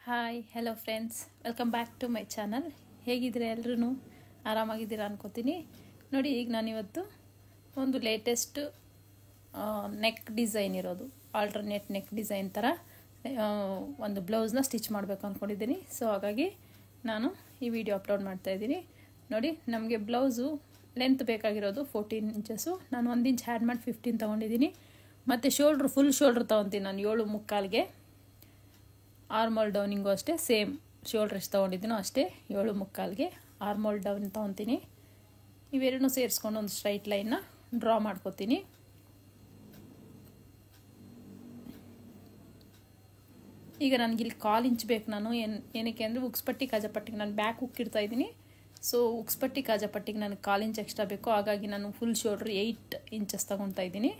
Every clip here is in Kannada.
Hi hello friends, welcome back to my channel. ಹೇಗಿದ್ದೀರಾ? ಎಲ್ಲರೂ ಆರಾಮಾಗಿದ್ದೀರಾ ಅನ್ಕೋತೀನಿ. ನೋಡಿ, ಈಗ ನಾನಿವತ್ತು ಒಂದು ಲೇಟೆಸ್ಟ್ ನೆಕ್ ಡಿಸೈನ್ ಇರೋದು, ಆಲ್ಟರ್ನೇಟ್ ನೆಕ್ ಡಿಸೈನ್ ಥರ ಒಂದು ಬ್ಲೌಸ್ನ ಸ್ಟಿಚ್ ಮಾಡಬೇಕು ಅಂದ್ಕೊಂಡಿದ್ದೀನಿ. ಸೊ ಹಾಗಾಗಿ ನಾನು ಈ ವಿಡಿಯೋ ಅಪ್ಲೋಡ್ ಮಾಡ್ತಾಯಿದ್ದೀನಿ. ನೋಡಿ, ನಮಗೆ ಬ್ಲೌಸು ಲೆಂತ್ ಬೇಕಾಗಿರೋದು 14 ಇಂಚಸ್ಸು. ನಾನು 1 ಇಂಚ್ ಆ್ಯಡ್ ಮಾಡಿ 15 ತೊಗೊಂಡಿದ್ದೀನಿ. ಮತ್ತು ಫುಲ್ ಶೋಲ್ಡ್ರ್ ತೊಗೊತೀನಿ ನಾನು 7.75. ಆರ್ಮೋಲ್ ಡೌನಿಂಗು ಅಷ್ಟೇ, ಸೇಮ್ ಶೋಲ್ಡ್ರ್ ಎಷ್ಟು ತೊಗೊಂಡಿದ್ದೀನೋ ಅಷ್ಟೇ 7.75ಗೆ ಆರ್ಮೋಲ್ ಡೌನ್ ತೊಗೊತೀನಿ. ಇವೆರಡನ್ನೂ ಸೇರಿಸ್ಕೊಂಡು ಒಂದು ಸ್ಟ್ರೈಟ್ ಲೈನ್ನ ಡ್ರಾ ಮಾಡ್ಕೋತೀನಿ. ಈಗ ನನಗಿಲ್ಲಿ 1/4 ಇಂಚ್ ಬೇಕು. ನಾನು ಏನಕ್ಕೆ ಅಂದರೆ ಉಕ್ಸ್ಪಟ್ಟಿ ಕಾಜಾಪಟ್ಟಿಗೆ ನಾನು ಬ್ಯಾಕ್ ಉಕ್ಕಿಡ್ತಾ ಇದ್ದೀನಿ. ಸೊ ಉಕ್ಸ್ಪಟ್ಟಿ ಕಾಜಾಪಟ್ಟಿಗೆ ನನಗೆ 1/4 ಇಂಚ್ ಎಕ್ಸ್ಟ್ರಾ ಬೇಕು. ಹಾಗಾಗಿ ನಾನು ಫುಲ್ ಶೋಲ್ಡ್ರ್ 8 ಇಂಚಸ್ ತೊಗೊತಾ ಇದ್ದೀನಿ.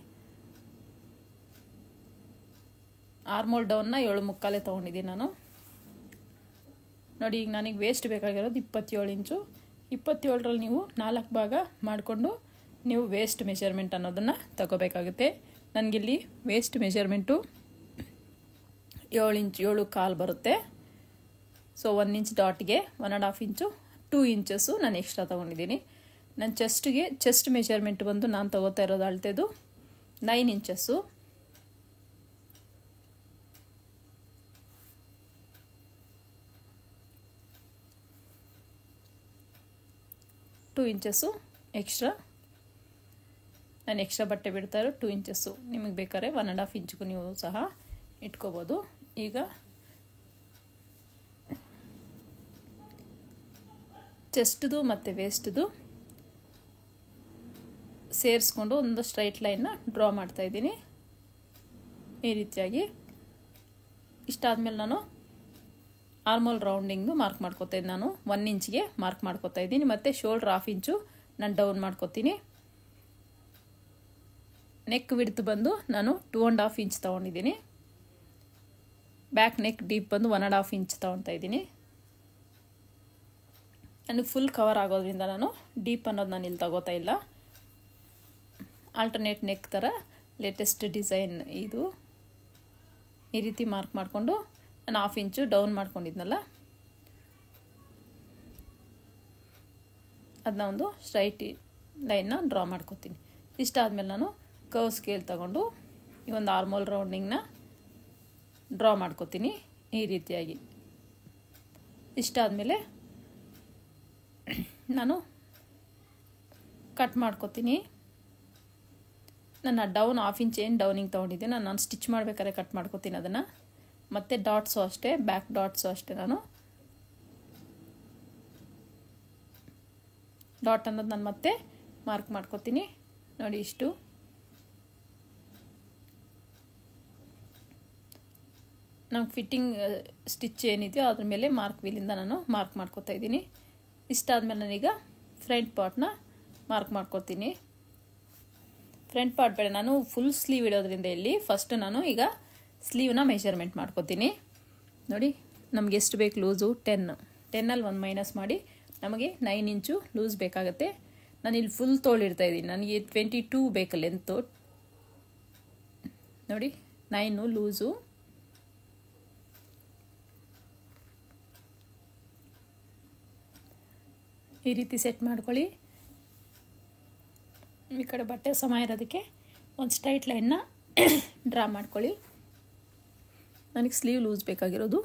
ಆರ್ಮೋಲ್ ಡೌನ್ನ 7.75 ತೊಗೊಂಡಿದ್ದೀನಿ ನಾನು. ನೋಡಿ, ಈಗ ನನಗೆ ವೇಸ್ಟ್ ಬೇಕಾಗಿರೋದು 27 ಇಂಚು. 27ರಲ್ಲಿ ನೀವು 4 ಭಾಗ ಮಾಡಿಕೊಂಡು ನೀವು ವೇಸ್ಟ್ ಮೆಷರ್ಮೆಂಟ್ ಅನ್ನೋದನ್ನು ತಗೋಬೇಕಾಗುತ್ತೆ. ನನಗಿಲ್ಲಿ ವೇಸ್ಟ್ ಮೆಷರ್ಮೆಂಟು 7 ಇಂಚ್ 7.25 ಬರುತ್ತೆ. ಸೊ 1 ಇಂಚ್ ಡಾಟ್ಗೆ 1.5 ಇಂಚು 2 ಇಂಚಸ್ಸು ನಾನು ಎಕ್ಸ್ಟ್ರಾ ತೊಗೊಂಡಿದ್ದೀನಿ. ನನ್ನ ಚೆಸ್ಟ್ ಮೆಷರ್ಮೆಂಟ್ ಬಂದು ನಾನು ತೊಗೋತಾ ಇರೋದು ಅಳತೆದು 9 ಇಂಚಸ್ಸು. 2 ಇಂಚಸ್ಸು ಎಕ್ಸ್ಟ್ರಾ, ನಾನು ಎಕ್ಸ್ಟ್ರಾ ಬಟ್ಟೆ ಬಿಡ್ತಾ ಇರೋ 2 ಇಂಚಸ್ಸು. ನಿಮಗೆ ಬೇಕಾದ್ರೆ 1.5 ಇಂಚ್ಗೂ ನೀವು ಸಹ ಇಟ್ಕೋಬೋದು. ಈಗ ಚೆಸ್ಟ್ದು ಮತ್ತು ವೇಸ್ಟ್ದು ಸೇರಿಸ್ಕೊಂಡು ಒಂದು ಸ್ಟ್ರೈಟ್ ಲೈನ್ನ ಡ್ರಾ ಮಾಡ್ತಾಯಿದ್ದೀನಿ ಈ ರೀತಿಯಾಗಿ. ಇಷ್ಟಾದಮೇಲೆ ನಾನು ಆರ್ಮೋಲ್ ರೌಂಡಿಂಗ್ದು ಮಾರ್ಕ್ ಮಾಡ್ಕೋತಾ ಇದ್ದೀನಿ. ನಾನು 1 ಇಂಚ್ಗೆ ಮಾರ್ಕ್ ಮಾಡ್ಕೋತಾ ಇದ್ದೀನಿ. ಮತ್ತು ಶೋಲ್ಡ್ರ್ 1/2 ಇಂಚು ನಾನು ಡೌನ್ ಮಾಡ್ಕೋತೀನಿ. ನೆಕ್ ವಿಡ್ತ್ ಬಂದು ನಾನು 2.5 ಇಂಚ್ ತೊಗೊಂಡಿದ್ದೀನಿ. ಬ್ಯಾಕ್ ನೆಕ್ ಡೀಪ್ ಬಂದು 1.5 ಇಂಚ್ ತೊಗೊತಾ ಇದ್ದೀನಿ. ನನಗೆ ಫುಲ್ ಕವರ್ ಆಗೋದ್ರಿಂದ ನಾನು ಡೀಪ್ ಅನ್ನೋದು ನಾನು ಇಲ್ಲಿ ತಗೋತಾ ಇಲ್ಲ. ಆಲ್ಟರ್ನೇಟ್ ನೆಕ್ ಥರ ಲೇಟೆಸ್ಟ್ ಡಿಸೈನ್ ಇದು. ಈ ರೀತಿ ಮಾರ್ಕ್ ಮಾಡಿಕೊಂಡು ನಾನು 1/2 ಇಂಚು ಡೌನ್ ಮಾಡ್ಕೊಂಡಿದ್ನಲ್ಲ, ಅದನ್ನ ಒಂದು ಸ್ಟ್ರೈಟ್ ಲೈನ್ನ ಡ್ರಾ ಮಾಡ್ಕೋತೀನಿ. ಇಷ್ಟಾದಮೇಲೆ ನಾನು ಕರ್ವ್ ಸ್ಕೇಲ್ ತಗೊಂಡು ಈ ಒಂದು ಆರ್ಮೋಲ್ ರೌಂಡಿಂಗ್ನ ಡ್ರಾ ಮಾಡ್ಕೋತೀನಿ ಈ ರೀತಿಯಾಗಿ. ಇಷ್ಟಾದಮೇಲೆ ನಾನು ಕಟ್ ಮಾಡ್ಕೋತೀನಿ. ನನ್ನ ಡೌನ್ 1/2 ಇಂಚ್ ಏನು ಡೌನಿಂಗ್ ತೊಗೊಂಡಿದ್ದೀನಿ ನಾನು ಸ್ಟಿಚ್ ಮಾಡ್ಬೇಕಾದ್ರೆ ಕಟ್ ಮಾಡ್ಕೋತೀನಿ ಅದನ್ನು. ಮತ್ತು ಡಾಟ್ಸು ಅಷ್ಟೇ, ಬ್ಯಾಕ್ ಡಾಟ್ಸು ಅಷ್ಟೇ. ನಾನು ಡಾಟ್ ಅನ್ನೋದು ನಾನು ಮತ್ತೆ ಮಾರ್ಕ್ ಮಾಡ್ಕೋತೀನಿ. ನೋಡಿ, ಇಷ್ಟು ನಂಗೆ ಫಿಟ್ಟಿಂಗ್ ಸ್ಟಿಚ್ ಏನಿದೆಯೋ ಅದ್ರ ಮೇಲೆ ಮಾರ್ಕ್ ವೀಲಿಂದ ನಾನು ಮಾರ್ಕ್ ಮಾಡ್ಕೋತಾ ಇದ್ದೀನಿ. ಇಷ್ಟಾದಮೇಲೆ ನಾನೀಗ ಫ್ರಂಟ್ ಪಾರ್ಟ್ನ ಮಾರ್ಕ್ ಮಾಡ್ಕೋತೀನಿ. ಫ್ರಂಟ್ ಪಾರ್ಟ್ ಬೇಡ, ನಾನು ಫುಲ್ ಸ್ಲೀವ್ ಇಡೋದ್ರಿಂದ ಇಲ್ಲಿ ಫಸ್ಟ್ ನಾನು ಈಗ ಸ್ಲೀವ್ನ ಮೆಷರ್ಮೆಂಟ್ ಮಾಡ್ಕೋತೀನಿ. ನೋಡಿ, ನಮಗೆ ಎಷ್ಟು ಬೇಕು ಲೂಸು 10ಲ್ಲಿ 1 ಮೈನಸ್ ಮಾಡಿ ನಮಗೆ 9 ಇಂಚು ಲೂಸ್ ಬೇಕಾಗುತ್ತೆ. ನಾನು ಇಲ್ಲಿ ಫುಲ್ ತೋಳಿಡ್ತಾ ಇದ್ದೀನಿ. ನನಗೆ 22 ಬೇಕು ಲೆಂತು. ನೋಡಿ, 9 ಲೂಸು. ಈ ರೀತಿ ಸೆಟ್ ಮಾಡ್ಕೊಳ್ಳಿ. ಈ ಕಡೆ ಬಟ್ಟೆ ಸಮ ಇರೋದಕ್ಕೆ ಒಂದು ಸ್ಟ್ರೈಟ್ ಲೈನ್ನ ಡ್ರಾ ಮಾಡ್ಕೊಳ್ಳಿ. ನನಗೆ ಸ್ಲೀವ್ ಲೂಸ್ ಬೇಕಾಗಿರೋದು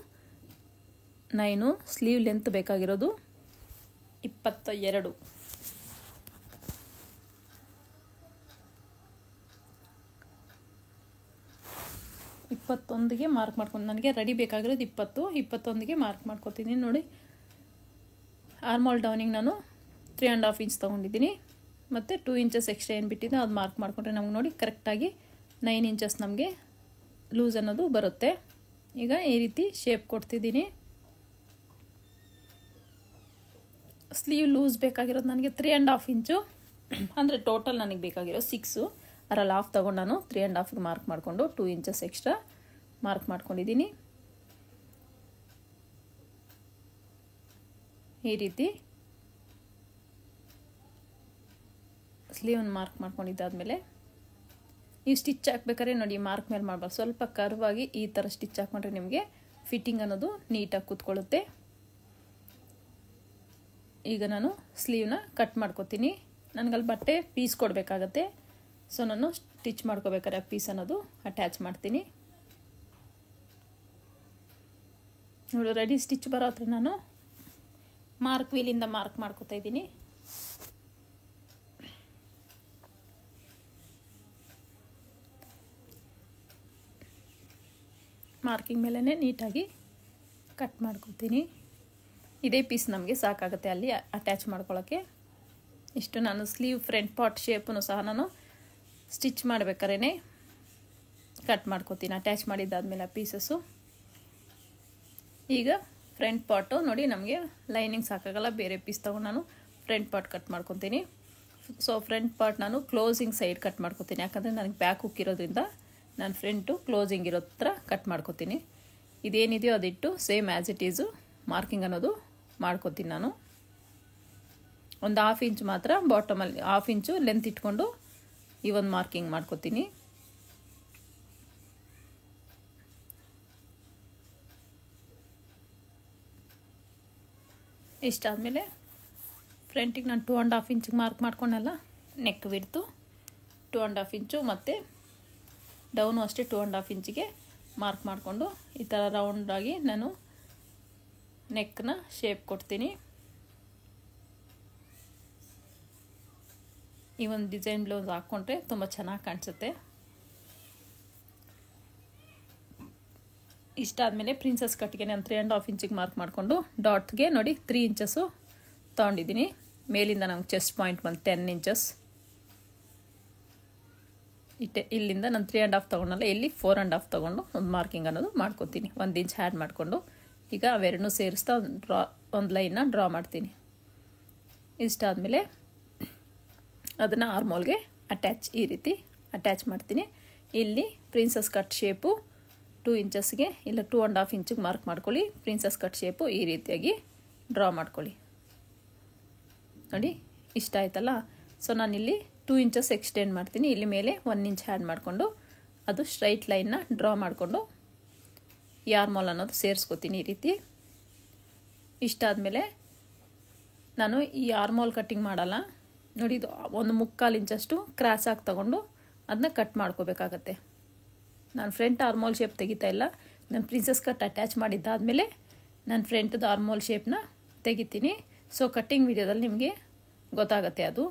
9, ಸ್ಲೀವ್ ಲೆಂತ್ ಬೇಕಾಗಿರೋದು 22. ಗೆ ಮಾರ್ಕ್ ಮಾಡ್ಕೊಂಡು ನನಗೆ ರೆಡಿ ಬೇಕಾಗಿರೋದು 21ಗೆ ಮಾರ್ಕ್ ಮಾಡ್ಕೊತೀನಿ. ನೋಡಿ, ಆರ್ಮೋಲ್ ಡೌನಿಂಗ್ ನಾನು 3.5 ಇಂಚ್ ತೊಗೊಂಡಿದ್ದೀನಿ. ಮತ್ತು 2 ಇಂಚಸ್ ಎಕ್ಸ್ಟ್ರಾ ಏನು ಬಿಟ್ಟಿದೆ ಅದು ಮಾರ್ಕ್ ಮಾಡಿಕೊಂಡ್ರೆ ನಮ್ಗೆ ನೋಡಿ ಕರೆಕ್ಟಾಗಿ 9 ಇಂಚಸ್ ನಮಗೆ ಲೂಸ್ ಅನ್ನೋದು ಬರುತ್ತೆ. ಈಗ ಈ ರೀತಿ ಶೇಪ್ ಕೊಡ್ತಿದ್ದೀನಿ. ಸ್ಲೀವ್ ಲೂಸ್ ಬೇಕಾಗಿರೋದು ನನಗೆ 3.5 ಇಂಚು, ಅಂದರೆ ಟೋಟಲ್ ನನಗೆ ಬೇಕಾಗಿರೋ 6. ಅದರಲ್ಲಿ 1/2 ತೊಗೊಂಡು ನಾನು 3.5ಗೆ ಮಾರ್ಕ್ ಮಾಡಿಕೊಂಡು 2 ಇಂಚಸ್ ಎಕ್ಸ್ಟ್ರಾ ಮಾರ್ಕ್ ಮಾಡ್ಕೊಂಡಿದ್ದೀನಿ. ಈ ರೀತಿ ಸ್ಲೀವನ್ನು ಮಾರ್ಕ್ ಮಾಡ್ಕೊಂಡಿದ್ದಾದಮೇಲೆ ನೀವು ಸ್ಟಿಚ್ ಹಾಕ್ಬೇಕಾದ್ರೆ ನೋಡಿ ಮಾರ್ಕ್ ಮೇಲೆ ಮಾಡಬಾರ್ದು, ಸ್ವಲ್ಪ ಕರ್ವ್ ಆಗಿ ಈ ಥರ ಸ್ಟಿಚ್ ಹಾಕ್ಕೊಂಡ್ರೆ ನಿಮಗೆ ಫಿಟ್ಟಿಂಗ್ ಅನ್ನೋದು ನೀಟಾಗಿ ಕೂತ್ಕೊಳ್ಳುತ್ತೆ. ಈಗ ನಾನು ಸ್ಲೀವ್ನ ಕಟ್ ಮಾಡ್ಕೊತೀನಿ. ನನಗಲ್ಲಿ ಬಟ್ಟೆ ಪೀಸ್ ಕೊಡಬೇಕಾಗತ್ತೆ, ಸೊ ನಾನು ಸ್ಟಿಚ್ ಮಾಡ್ಕೋಬೇಕಾದ್ರೆ ಪೀಸ್ ಅನ್ನೋದು ಅಟ್ಯಾಚ್ ಮಾಡ್ತೀನಿ. ನೋಡು ರೆಡಿ ಸ್ಟಿಚ್ ಬರೋ ಹತ್ರ ನಾನು ಮಾರ್ಕ್ ವೀಲಿಂದ ಮಾರ್ಕ್ ಮಾಡ್ಕೊತಾ ಇದ್ದೀನಿ. ಮಾರ್ಕಿಂಗ್ ಮೇಲೇ ನೀಟಾಗಿ ಕಟ್ ಮಾಡ್ಕೊತೀನಿ. ಇದೇ ಪೀಸ್ ನಮಗೆ ಸಾಕಾಗುತ್ತೆ ಅಲ್ಲಿ ಅಟ್ಯಾಚ್ ಮಾಡ್ಕೊಳ್ಳೋಕ್ಕೆ. ಇಷ್ಟು ನಾನು ಸ್ಲೀವ್ ಫ್ರಂಟ್ ಪಾರ್ಟ್ ಶೇಪನ್ನು ಸಹ ನಾನು ಸ್ಟಿಚ್ ಮಾಡಬೇಕಾದ್ರೆ ಕಟ್ ಮಾಡ್ಕೊತೀನಿ, ಅಟ್ಯಾಚ್ ಮಾಡಿದ್ದಾದಮೇಲೆ ಪೀಸಸ್ಸು. ಈಗ ಫ್ರಂಟ್ ಪಾರ್ಟು ನೋಡಿ ನಮಗೆ ಲೈನಿಂಗ್ ಸಾಕಾಗಲ್ಲ, ಬೇರೆ ಪೀಸ್ ತೊಗೊಂಡು ನಾನು ಫ್ರಂಟ್ ಪಾರ್ಟ್ ಕಟ್ ಮಾಡ್ಕೊತೀನಿ. ಸೊ ಫ್ರಂಟ್ ಪಾರ್ಟ್ ನಾನು ಕ್ಲೋಸಿಂಗ್ ಸೈಡ್ ಕಟ್ ಮಾಡ್ಕೊತೀನಿ, ಯಾಕಂದರೆ ನನಗೆ ಬ್ಯಾಕ್ ಹುಕ್ ಇರೋದ್ರಿಂದ ನಾನು ಫ್ರಂಟು ಕ್ಲೋಸಿಂಗ್ ಇರೋ ಹತ್ರ ಕಟ್ ಮಾಡ್ಕೊತೀನಿ. ಇದೇನಿದೆಯೋ ಅದಿಟ್ಟು same as it is marking ಅನ್ನೋದು ಮಾಡ್ಕೊತೀನಿ. ನಾನು ಒಂದು 1/2 ಇಂಚ್ ಮಾತ್ರ ಬಾಟಮಲ್ಲಿ 1/2 ಇಂಚು ಲೆಂತ್ ಇಟ್ಕೊಂಡು ಈ ಒಂದು ಮಾರ್ಕಿಂಗ್ ಮಾಡ್ಕೊತೀನಿ. ಇಷ್ಟಾದಮೇಲೆ ಫ್ರಂಟಿಗೆ ನಾನು 2.5 ಇಂಚಿಗೆ ಮಾರ್ಕ್ ಮಾಡ್ಕೊಂಡಲ್ಲ, ನೆಕ್ ಬಿಡ್ತು 2.5 ಇಂಚು ಮತ್ತು ಡೌನು ಅಷ್ಟೇ 2.5 ಇಂಚಿಗೆ ಮಾರ್ಕ್ ಮಾಡಿಕೊಂಡು ಈ ಥರ ರೌಂಡಾಗಿ ನಾನು ನೆಕ್ನ ಶೇಪ್ ಕೊಡ್ತೀನಿ. ಈ ಒಂದು ಡಿಸೈನ್ ಬ್ಲೌಸ್ ಹಾಕ್ಕೊಂಡ್ರೆ ತುಂಬ ಚೆನ್ನಾಗಿ ಕಾಣಿಸುತ್ತೆ. ಇಷ್ಟಾದಮೇಲೆ ಪ್ರಿನ್ಸಸ್ ಕಟ್ಗೆ ನಾನು 3.5 ಇಂಚಿಗೆ ಮಾರ್ಕ್ ಮಾಡಿಕೊಂಡು ಡಾಟ್ಗೆ ನೋಡಿ 3 ಇಂಚಸ್ಸು ತೊಗೊಂಡಿದ್ದೀನಿ. ಮೇಲಿಂದ ನಮ್ಗೆ ಚೆಸ್ಟ್ ಪಾಯಿಂಟ್ ಬಂದು 10 ಇಂಚಸ್ ಇಲ್ಲಿಂದ ನಾನು 3.5 ತೊಗೊಂಡಲ್ಲ, ಇಲ್ಲಿ 4.5 ತೊಗೊಂಡು ಒಂದು ಮಾರ್ಕಿಂಗ್ ಅನ್ನೋದು ಮಾಡ್ಕೊತೀನಿ. 1 ಇಂಚ್ ಆ್ಯಡ್ ಮಾಡಿಕೊಂಡು ಈಗ ಅವೆರಡನ್ನೂ ಸೇರಿಸ್ತಾ ಒಂದು ಲೈನ್ನ ಡ್ರಾ ಮಾಡ್ತೀನಿ. ಇಷ್ಟಾದಮೇಲೆ ಅದನ್ನು ಆರ್ಮೋಲ್ಗೆ ಈ ರೀತಿ ಅಟ್ಯಾಚ್ ಮಾಡ್ತೀನಿ. ಇಲ್ಲಿ ಪ್ರಿನ್ಸಸ್ ಕಟ್ ಶೇಪು 2 ಇಂಚಸ್ಗೆ ಇಲ್ಲ 2.5 ಇಂಚಿಗೆ ಮಾರ್ಕ್ ಮಾಡ್ಕೊಳ್ಳಿ. ಪ್ರಿನ್ಸಸ್ ಕಟ್ ಶೇಪು ಈ ರೀತಿಯಾಗಿ ಡ್ರಾ ಮಾಡ್ಕೊಳ್ಳಿ. ನೋಡಿ ಇಷ್ಟ ಆಯ್ತಲ್ಲ. ಸೊ ನಾನಿಲ್ಲಿ 2 ಇಂಚಸ್ ಎಕ್ಸ್ಟೆಂಡ್ ಮಾಡ್ತೀನಿ. ಇಲ್ಲಿ ಮೇಲೆ 1 ಇಂಚ್ ಆ್ಯಡ್ ಮಾಡಿಕೊಂಡು ಅದು ಸ್ಟ್ರೈಟ್ ಲೈನ್ನ ಡ್ರಾ ಮಾಡಿಕೊಂಡು ಈ ಆರ್ಮೋಲ್ ಅನ್ನೋದು ಸೇರಿಸ್ಕೊತೀನಿ ಈ ರೀತಿ. ಇಷ್ಟಾದಮೇಲೆ ನಾನು ಈ ಆರ್ಮೋಲ್ ಕಟ್ಟಿಂಗ್ ಮಾಡಲ್ಲ ನೋಡಿ, ಇದು 1/4 ಇಂಚಷ್ಟು ಕ್ರಾಸಾಗಿ ತೊಗೊಂಡು ಅದನ್ನ ಕಟ್ ಮಾಡ್ಕೋಬೇಕಾಗತ್ತೆ. ನಾನು ಫ್ರಂಟ್ ಆರ್ಮೋಲ್ ಶೇಪ್ ತೆಗಿತಾ ಇಲ್ಲ, ನಾನು ಪ್ರಿನ್ಸಸ್ ಕಟ್ ಅಟ್ಯಾಚ್ ಮಾಡಿದ್ದಾದಮೇಲೆ ನಾನು ಫ್ರಂಟ್ದು ಆರ್ಮೋಲ್ ಶೇಪ್ನ ತೆಗಿತೀನಿ. ಸೊ ಕಟ್ಟಿಂಗ್ ವಿಡಿಯೋದಲ್ಲಿ ನಿಮಗೆ ಗೊತ್ತಾಗುತ್ತೆ ಅದು.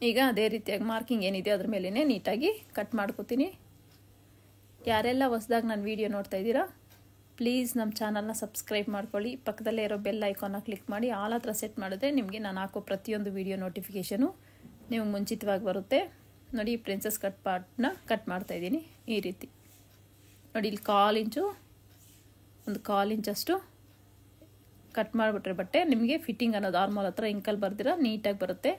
ಈಗ ಅದೇ ರೀತಿಯಾಗಿ ಮಾರ್ಕಿಂಗ್ ಏನಿದೆ ಅದ್ರ ಮೇಲೇ ನೀಟಾಗಿ ಕಟ್ ಮಾಡ್ಕೋತೀನಿ. ಯಾರೆಲ್ಲ ಹೊಸದಾಗಿ ನಾನು ವಿಡಿಯೋ ನೋಡ್ತಾ ಇದ್ದೀರಾ ಪ್ಲೀಸ್ ನಮ್ಮ ಚಾನಲ್ನ ಸಬ್ಸ್ಕ್ರೈಬ್ ಮಾಡ್ಕೊಳ್ಳಿ. ಪಕ್ಕದಲ್ಲೇ ಇರೋ ಬೆಲ್ ಐಕಾನ್ನ ಕ್ಲಿಕ್ ಮಾಡಿ ಆಲ್ ಹತ್ರ ಸೆಟ್ ಮಾಡಿದ್ರೆ ನಿಮಗೆ ನಾನು ಹಾಕೋ ಪ್ರತಿಯೊಂದು ವಿಡಿಯೋ ನೋಟಿಫಿಕೇಷನು ನಿಮಗೆ ಮುಂಚಿತವಾಗಿ ಬರುತ್ತೆ. ನೋಡಿ ಪ್ರಿನ್ಸಸ್ ಕಟ್ ಪಾರ್ಟ್ನ ಕಟ್ ಮಾಡ್ತಾಯಿದ್ದೀನಿ ಈ ರೀತಿ. ನೋಡಿ ಇಲ್ಲಿ 1/4 ಇಂಚು ಒಂದು 1/4 ಇಂಚಷ್ಟು ಕಟ್ ಮಾಡಿಬಿಟ್ರೆ ಬಟ್ಟೆ ನಿಮಗೆ ಫಿಟ್ಟಿಂಗ್ ಅನ್ನೋದು ಆರ್ಮೋಲ್ ಹತ್ರ ಇಂಕಲ್ ಬರ್ದಿರ ನೀಟಾಗಿ ಬರುತ್ತೆ.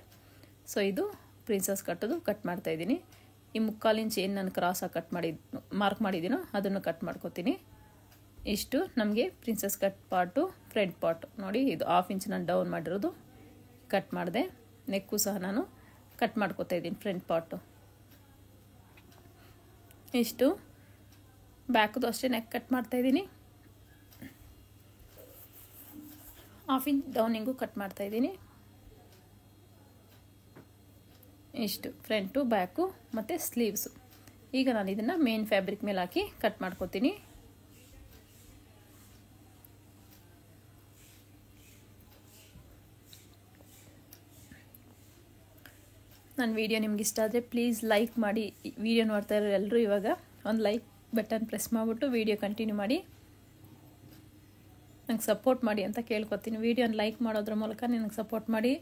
ಸೊ ಇದು ಪ್ರಿನ್ಸಸ್ ಕಟ್ಟೋದು ಕಟ್ ಮಾಡ್ತಾಯಿದ್ದೀನಿ. ಈ 3/4 ಇಂಚ್ ಏನು ನಾನು ಕ್ರಾಸಾಗಿ ಮಾರ್ಕ್ ಮಾಡಿದ್ದೀನೋ ಅದನ್ನು ಕಟ್ ಮಾಡ್ಕೊತೀನಿ. ಇಷ್ಟು ನಮಗೆ princess cut part front part. ನೋಡಿ ಇದು 1/2 ಇಂಚ್ ನಾನು ಡೌನ್ ಮಾಡಿರೋದು ಕಟ್ ಮಾಡಿದೆ. ನೆಕ್ಕು ಸಹ ನಾನು ಕಟ್ ಮಾಡ್ಕೊತಾ ಇದ್ದೀನಿ ಫ್ರಂಟ್ ಪಾರ್ಟು. ಇಷ್ಟು ಬ್ಯಾಕ್ದು ಅಷ್ಟೇ ನೆಕ್ ಕಟ್ ಮಾಡ್ತಾಯಿದ್ದೀನಿ. 1/2 ಇಂಚ್ ಡೌನಿಂಗು ಕಟ್ ಮಾಡ್ತಾಯಿದ್ದೀನಿ. ಇಷ್ಟು ಫ್ರಂಟು ಬ್ಯಾಕು ಮತ್ತು ಸ್ಲೀವ್ಸು. ಈಗ ನಾನು ಇದನ್ನು ಮೇನ್ ಫ್ಯಾಬ್ರಿಕ್ ಮೇಲೆ ಹಾಕಿ ಕಟ್ ಮಾಡ್ಕೊತೀನಿ. ನನ್ನ ವಿಡಿಯೋ ನಿಮ್ಗೆ ಇಷ್ಟ ಆದರೆ ಪ್ಲೀಸ್ ಲೈಕ್ ಮಾಡಿ. ವಿಡಿಯೋ ನೋಡ್ತಾ ಇರೋ ಎಲ್ಲರೂ ಇವಾಗ ಒಂದು ಲೈಕ್ ಬಟನ್ ಪ್ರೆಸ್ ಮಾಡಿಬಿಟ್ಟು ವಿಡಿಯೋ ಕಂಟಿನ್ಯೂ ಮಾಡಿ ನಂಗೆ ಸಪೋರ್ಟ್ ಮಾಡಿ ಅಂತ ಕೇಳ್ಕೊತೀನಿ. ವಿಡಿಯೋನ ಲೈಕ್ ಮಾಡೋದ್ರ ಮೂಲಕ ನನಗೆ ಸಪೋರ್ಟ್ ಮಾಡಿ.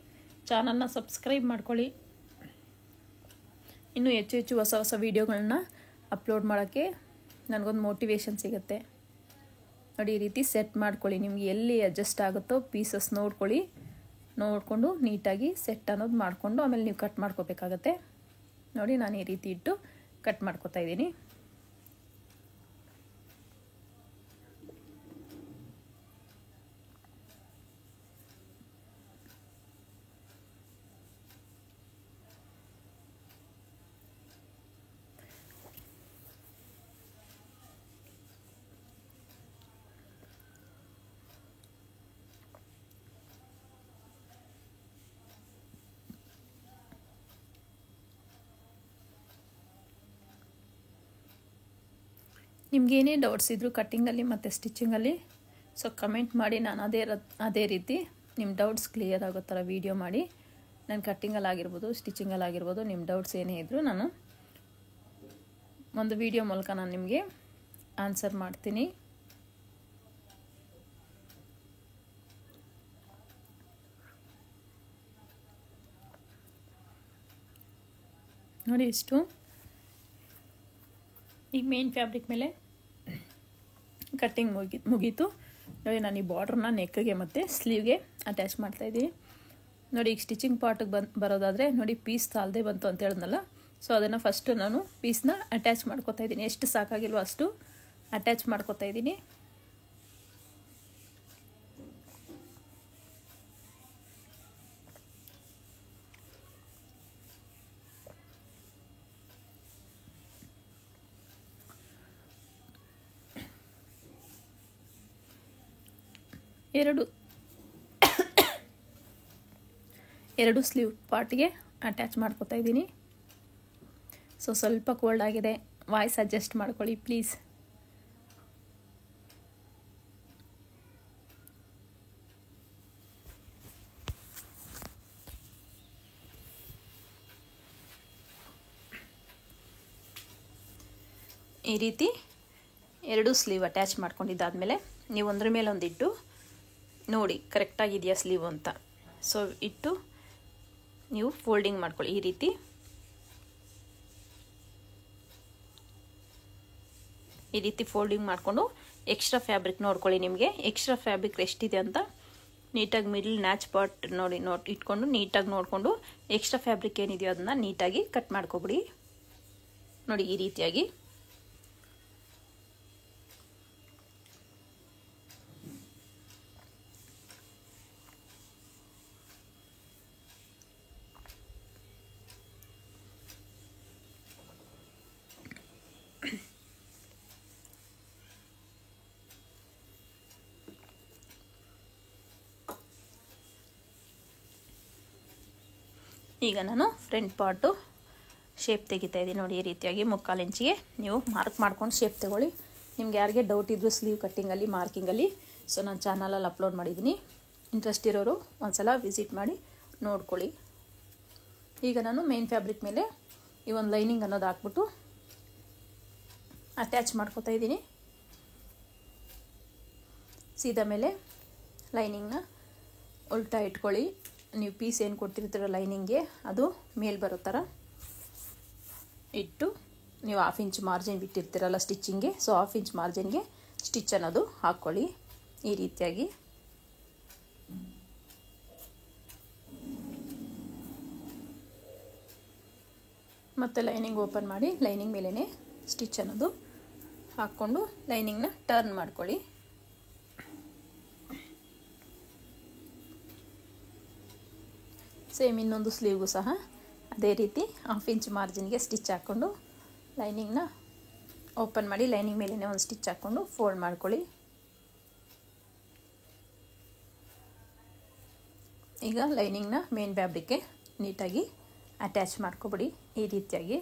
ಚಾನಲ್ನ ಸಬ್ಸ್ಕ್ರೈಬ್ ಮಾಡ್ಕೊಳ್ಳಿ. ಇನ್ನೂ ಹೆಚ್ಚು ಹೆಚ್ಚು ಹೊಸ ಹೊಸ ವೀಡಿಯೋಗಳನ್ನ ಅಪ್ಲೋಡ್ ಮಾಡೋಕ್ಕೆ ನನಗೊಂದು ಮೋಟಿವೇಶನ್ ಸಿಗುತ್ತೆ. ನೋಡಿ ಈ ರೀತಿ ಸೆಟ್ ಮಾಡ್ಕೊಳ್ಳಿ. ನಿಮಗೆ ಎಲ್ಲಿ ಅಡ್ಜಸ್ಟ್ ಆಗುತ್ತೋ ಪೀಸಸ್ ನೋಡಿಕೊಂಡು ನೀಟಾಗಿ ಸೆಟ್ ಅನ್ನೋದು ಮಾಡಿಕೊಂಡು ಆಮೇಲೆ ನೀವು ಕಟ್ ಮಾಡ್ಕೋಬೇಕಾಗತ್ತೆ. ನೋಡಿ ನಾನು ಈ ರೀತಿ ಇಟ್ಟು ಕಟ್ ಮಾಡ್ಕೊತಾ ಇದ್ದೀನಿ. ನಿಮಗೇನೇ ಡೌಟ್ಸ್ ಇದ್ದರೂ ಕಟ್ಟಿಂಗಲ್ಲಿ ಮತ್ತು ಸ್ಟಿಚಿಂಗಲ್ಲಿ ಸೊ ಕಮೆಂಟ್ ಮಾಡಿ, ನಾನು ಅದೇ ರೀತಿ ನಿಮ್ಮ ಡೌಟ್ಸ್ ಕ್ಲಿಯರ್ ಆಗೋ ಥರ ವೀಡಿಯೋ ಮಾಡಿ ನಾನು ಕಟ್ಟಿಂಗಲ್ಲಾಗಿರ್ಬೋದು ಸ್ಟಿಚಿಂಗಲ್ಲಾಗಿರ್ಬೋದು ನಿಮ್ಮ ಡೌಟ್ಸ್ ಏನೇ ಇದ್ದರೂ ನಾನು ಒಂದು ವಿಡಿಯೋ ಮೂಲಕ ನಾನು ನಿಮಗೆ ಆನ್ಸರ್ ಮಾಡ್ತೀನಿ. ನೋಡಿ ಇಷ್ಟು ಈಗ ಮೇನ್ ಫ್ಯಾಬ್ರಿಕ್ ಮೇಲೆ ಕಟ್ಟಿಂಗ್ ಮುಗೀತು. ನೋಡಿ ನಾನು ಈ ಬಾರ್ಡ್ರನ್ನ ನೆಕ್ಗೆ ಮತ್ತು ಸ್ಲೀವ್ಗೆ ಅಟ್ಯಾಚ್ ಮಾಡ್ತಾಯಿದ್ದೀನಿ. ನೋಡಿ ಈಗ ಸ್ಟಿಚಿಂಗ್ ಪಾರ್ಟಿಗೆ ಬರೋದಾದರೆ ನೋಡಿ ಪೀಸ್ ಸಾಲದೆ ಬಂತು ಅಂತ ಹೇಳಿದ್ನಲ್ಲ, ಸೊ ಅದನ್ನು ಫಸ್ಟು ನಾನು ಪೀಸ್ನ ಅಟ್ಯಾಚ್ ಮಾಡ್ಕೊತಾ ಇದ್ದೀನಿ. ಎಷ್ಟು ಸಾಕಾಗಿಲ್ವೋ ಅಷ್ಟು ಅಟ್ಯಾಚ್ ಮಾಡ್ಕೊತಾ ಇದ್ದೀನಿ. ಎರಡು ಸ್ಲೀವ್ ಪಾರ್ಟ್ಗೆ ಅಟ್ಯಾಚ್ ಮಾಡ್ಕೊತಾ ಇದ್ದೀನಿ. ಸೊ ಸ್ವಲ್ಪ ಕೋಲ್ಡ್ ಆಗಿದೆ, ವಾಯ್ಸ್ ಅಡ್ಜಸ್ಟ್ ಮಾಡ್ಕೊಳ್ಳಿ ಪ್ಲೀಸ್. ಈ ರೀತಿ ಎರಡು ಸ್ಲೀವ್ ಅಟ್ಯಾಚ್ ಮಾಡ್ಕೊಂಡಿದ್ದಾದಮೇಲೆ ನೀವು ಒಂದ್ರ ಮೇಲೆ ಒಂದಿಟ್ಟು ನೋಡಿ ಕರೆಕ್ಟಾಗಿದೆಯಾ ಸ್ಲೀವ್ ಅಂತ. ಸೊ ಇಟ್ಟು ನೀವು ಫೋಲ್ಡಿಂಗ್ ಮಾಡ್ಕೊಳ್ಳಿ. ಈ ರೀತಿ ಫೋಲ್ಡಿಂಗ್ ಮಾಡಿಕೊಂಡು ಎಕ್ಸ್ಟ್ರಾ ಫ್ಯಾಬ್ರಿಕ್ ನೋಡ್ಕೊಳ್ಳಿ. ನಿಮಗೆ ಎಕ್ಸ್ಟ್ರಾ ಫ್ಯಾಬ್ರಿಕ್ ಎಷ್ಟಿದೆ ಅಂತ ನೀಟಾಗಿ ಮಿಡ್ಲ್ ನ್ಯಾಚ್ ಪಾರ್ಟ್ ಇಟ್ಕೊಂಡು ನೀಟಾಗಿ ನೋಡಿಕೊಂಡು ಎಕ್ಸ್ಟ್ರಾ ಫ್ಯಾಬ್ರಿಕ್ ಏನಿದೆಯೋ ಅದನ್ನು ನೀಟಾಗಿ ಕಟ್ ಮಾಡ್ಕೊಬಿಡಿ. ನೋಡಿ ಈ ರೀತಿಯಾಗಿ. ಈಗ ನಾನು ಫ್ರಂಟ್ ಪಾರ್ಟು ಶೇಪ್ ತೆಗಿತಾ ಇದ್ದೀನಿ. ನೋಡಿ ಈ ರೀತಿಯಾಗಿ 3/4 ಇಂಚಿಗೆ ನೀವು ಮಾರ್ಕ್ ಮಾಡ್ಕೊಂಡು ಶೇಪ್ ತಗೊಳ್ಳಿ. ನಿಮ್ಗೆ ಯಾರಿಗೆ ಡೌಟ್ ಇದ್ದರೂ ಸ್ಲೀವ್ ಕಟ್ಟಿಂಗಲ್ಲಿ ಮಾರ್ಕಿಂಗಲ್ಲಿ ಸೊ ನಾನು ಚಾನಲಲ್ಲಿ ಅಪ್ಲೋಡ್ ಮಾಡಿದ್ದೀನಿ. ಇಂಟ್ರೆಸ್ಟ್ ಇರೋರು ಒಂದ್ಸಲ ವಿಸಿಟ್ ಮಾಡಿ ನೋಡ್ಕೊಳ್ಳಿ. ಈಗ ನಾನು ಮೇನ್ ಫ್ಯಾಬ್ರಿಕ್ ಮೇಲೆ ಈ ಒಂದು ಲೈನಿಂಗ್ ಅನ್ನೋದು ಹಾಕ್ಬಿಟ್ಟು ಅಟ್ಯಾಚ್ ಮಾಡ್ಕೊತಾ ಇದ್ದೀನಿ. ಸೀದಾ ಮೇಲೆ ಲೈನಿಂಗ್ನ ಉಲ್ಟಾ ಇಟ್ಕೊಳ್ಳಿ. ನೀವು ಪೀಸ್ ಏನು ಕೊಡ್ತಿರ್ತೀರ ಲೈನಿಂಗ್ಗೆ ಅದು ಮೇಲೆ ಬರೋ ಥರ ಇಟ್ಟು ನೀವು 1/2 ಇಂಚ್ ಮಾರ್ಜಿನ್ ಬಿಟ್ಟಿರ್ತೀರಲ್ಲ ಸ್ಟಿಚ್ಚಿಂಗ್ಗೆ, ಸೊ 1/2 ಇಂಚ್ ಮಾರ್ಜಿನ್ಗೆ ಸ್ಟಿಚ್ ಅನ್ನೋದು ಹಾಕ್ಕೊಳ್ಳಿ ಈ ರೀತಿಯಾಗಿ. ಮತ್ತು ಲೈನಿಂಗ್ ಓಪನ್ ಮಾಡಿ ಲೈನಿಂಗ್ ಮೇಲೇ ಸ್ಟಿಚ್ ಅನ್ನೋದು ಹಾಕ್ಕೊಂಡು ಲೈನಿಂಗ್ನ ಟರ್ನ್ ಮಾಡ್ಕೊಳ್ಳಿ. ಸೇಮ್ ಇನ್ನೊಂದು ಸ್ಲೀವ್ಗೂ ಸಹ ಅದೇ ರೀತಿ 1/2 ಇಂಚ್ ಮಾರ್ಜಿನ್ಗೆ ಸ್ಟಿಚ್ ಹಾಕ್ಕೊಂಡು ಲೈನಿಂಗ್ನ ಓಪನ್ ಮಾಡಿ ಲೈನಿಂಗ್ ಮೇಲೇ ಒಂದು ಸ್ಟಿಚ್ ಹಾಕ್ಕೊಂಡು ಫೋಲ್ಡ್ ಮಾಡ್ಕೊಳ್ಳಿ. ಈಗ ಲೈನಿಂಗ್ನ ಮೇನ್ ಫ್ಯಾಬ್ರಿಕ್ಗೆ ನೀಟಾಗಿ ಅಟ್ಯಾಚ್ ಮಾಡ್ಕೊಬಿಡಿ ಈ ರೀತಿಯಾಗಿ.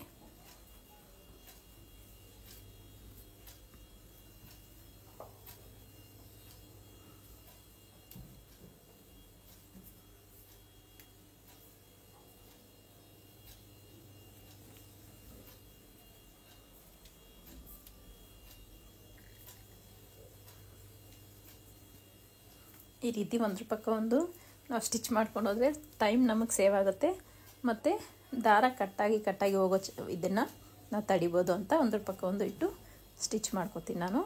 ಈ ರೀತಿ ಒಂದ್ರ ಪಕ್ಕ ಒಂದು ನಾವು ಸ್ಟಿಚ್ ಮಾಡ್ಕೊಂಡು ಹೋದರೆ ಟೈಮ್ ನಮಗೆ ಸೇವ್ ಆಗುತ್ತೆ ಮತ್ತು ದಾರ ಕಟ್ಟಾಗಿ ಹೋಗೋ ಇದನ್ನು ನಾವು ತಡಿಬೋದು ಅಂತ ಒಂದ್ರ ಪಕ್ಕ ಒಂದು ಇಟ್ಟು ಸ್ಟಿಚ್ ಮಾಡ್ಕೊತೀನಿ ನಾನು.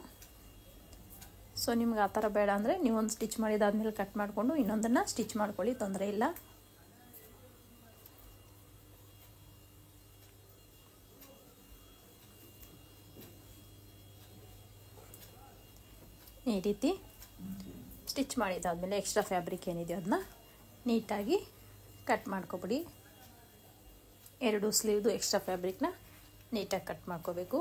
ಸೊ ನಿಮ್ಗೆ ಆ ಥರ ಬೇಡ ಅಂದರೆ ನೀವೊಂದು ಸ್ಟಿಚ್ ಮಾಡಿದಾದ್ಮೇಲೆ ಕಟ್ ಮಾಡಿಕೊಂಡು ಇನ್ನೊಂದನ್ನು ಸ್ಟಿಚ್ ಮಾಡ್ಕೊಳ್ಳಿ, ತೊಂದರೆ ಇಲ್ಲ. ಈ ರೀತಿ ಸ್ಟಿಚ್ ಮಾಡಿದಾದ್ಮೇಲೆ ಎಕ್ಸ್ಟ್ರಾ ಫ್ಯಾಬ್ರಿಕ್ ಏನಿದೆ ಅದನ್ನ ನೀಟಾಗಿ ಕಟ್ ಮಾಡ್ಕೊಬಿಡಿ. ಎರಡು ಸ್ಲೀವ್ದು ಎಕ್ಸ್ಟ್ರಾ ಫ್ಯಾಬ್ರಿಕ್ನ ನೀಟಾಗಿ ಕಟ್ ಮಾಡ್ಕೋಬೇಕು.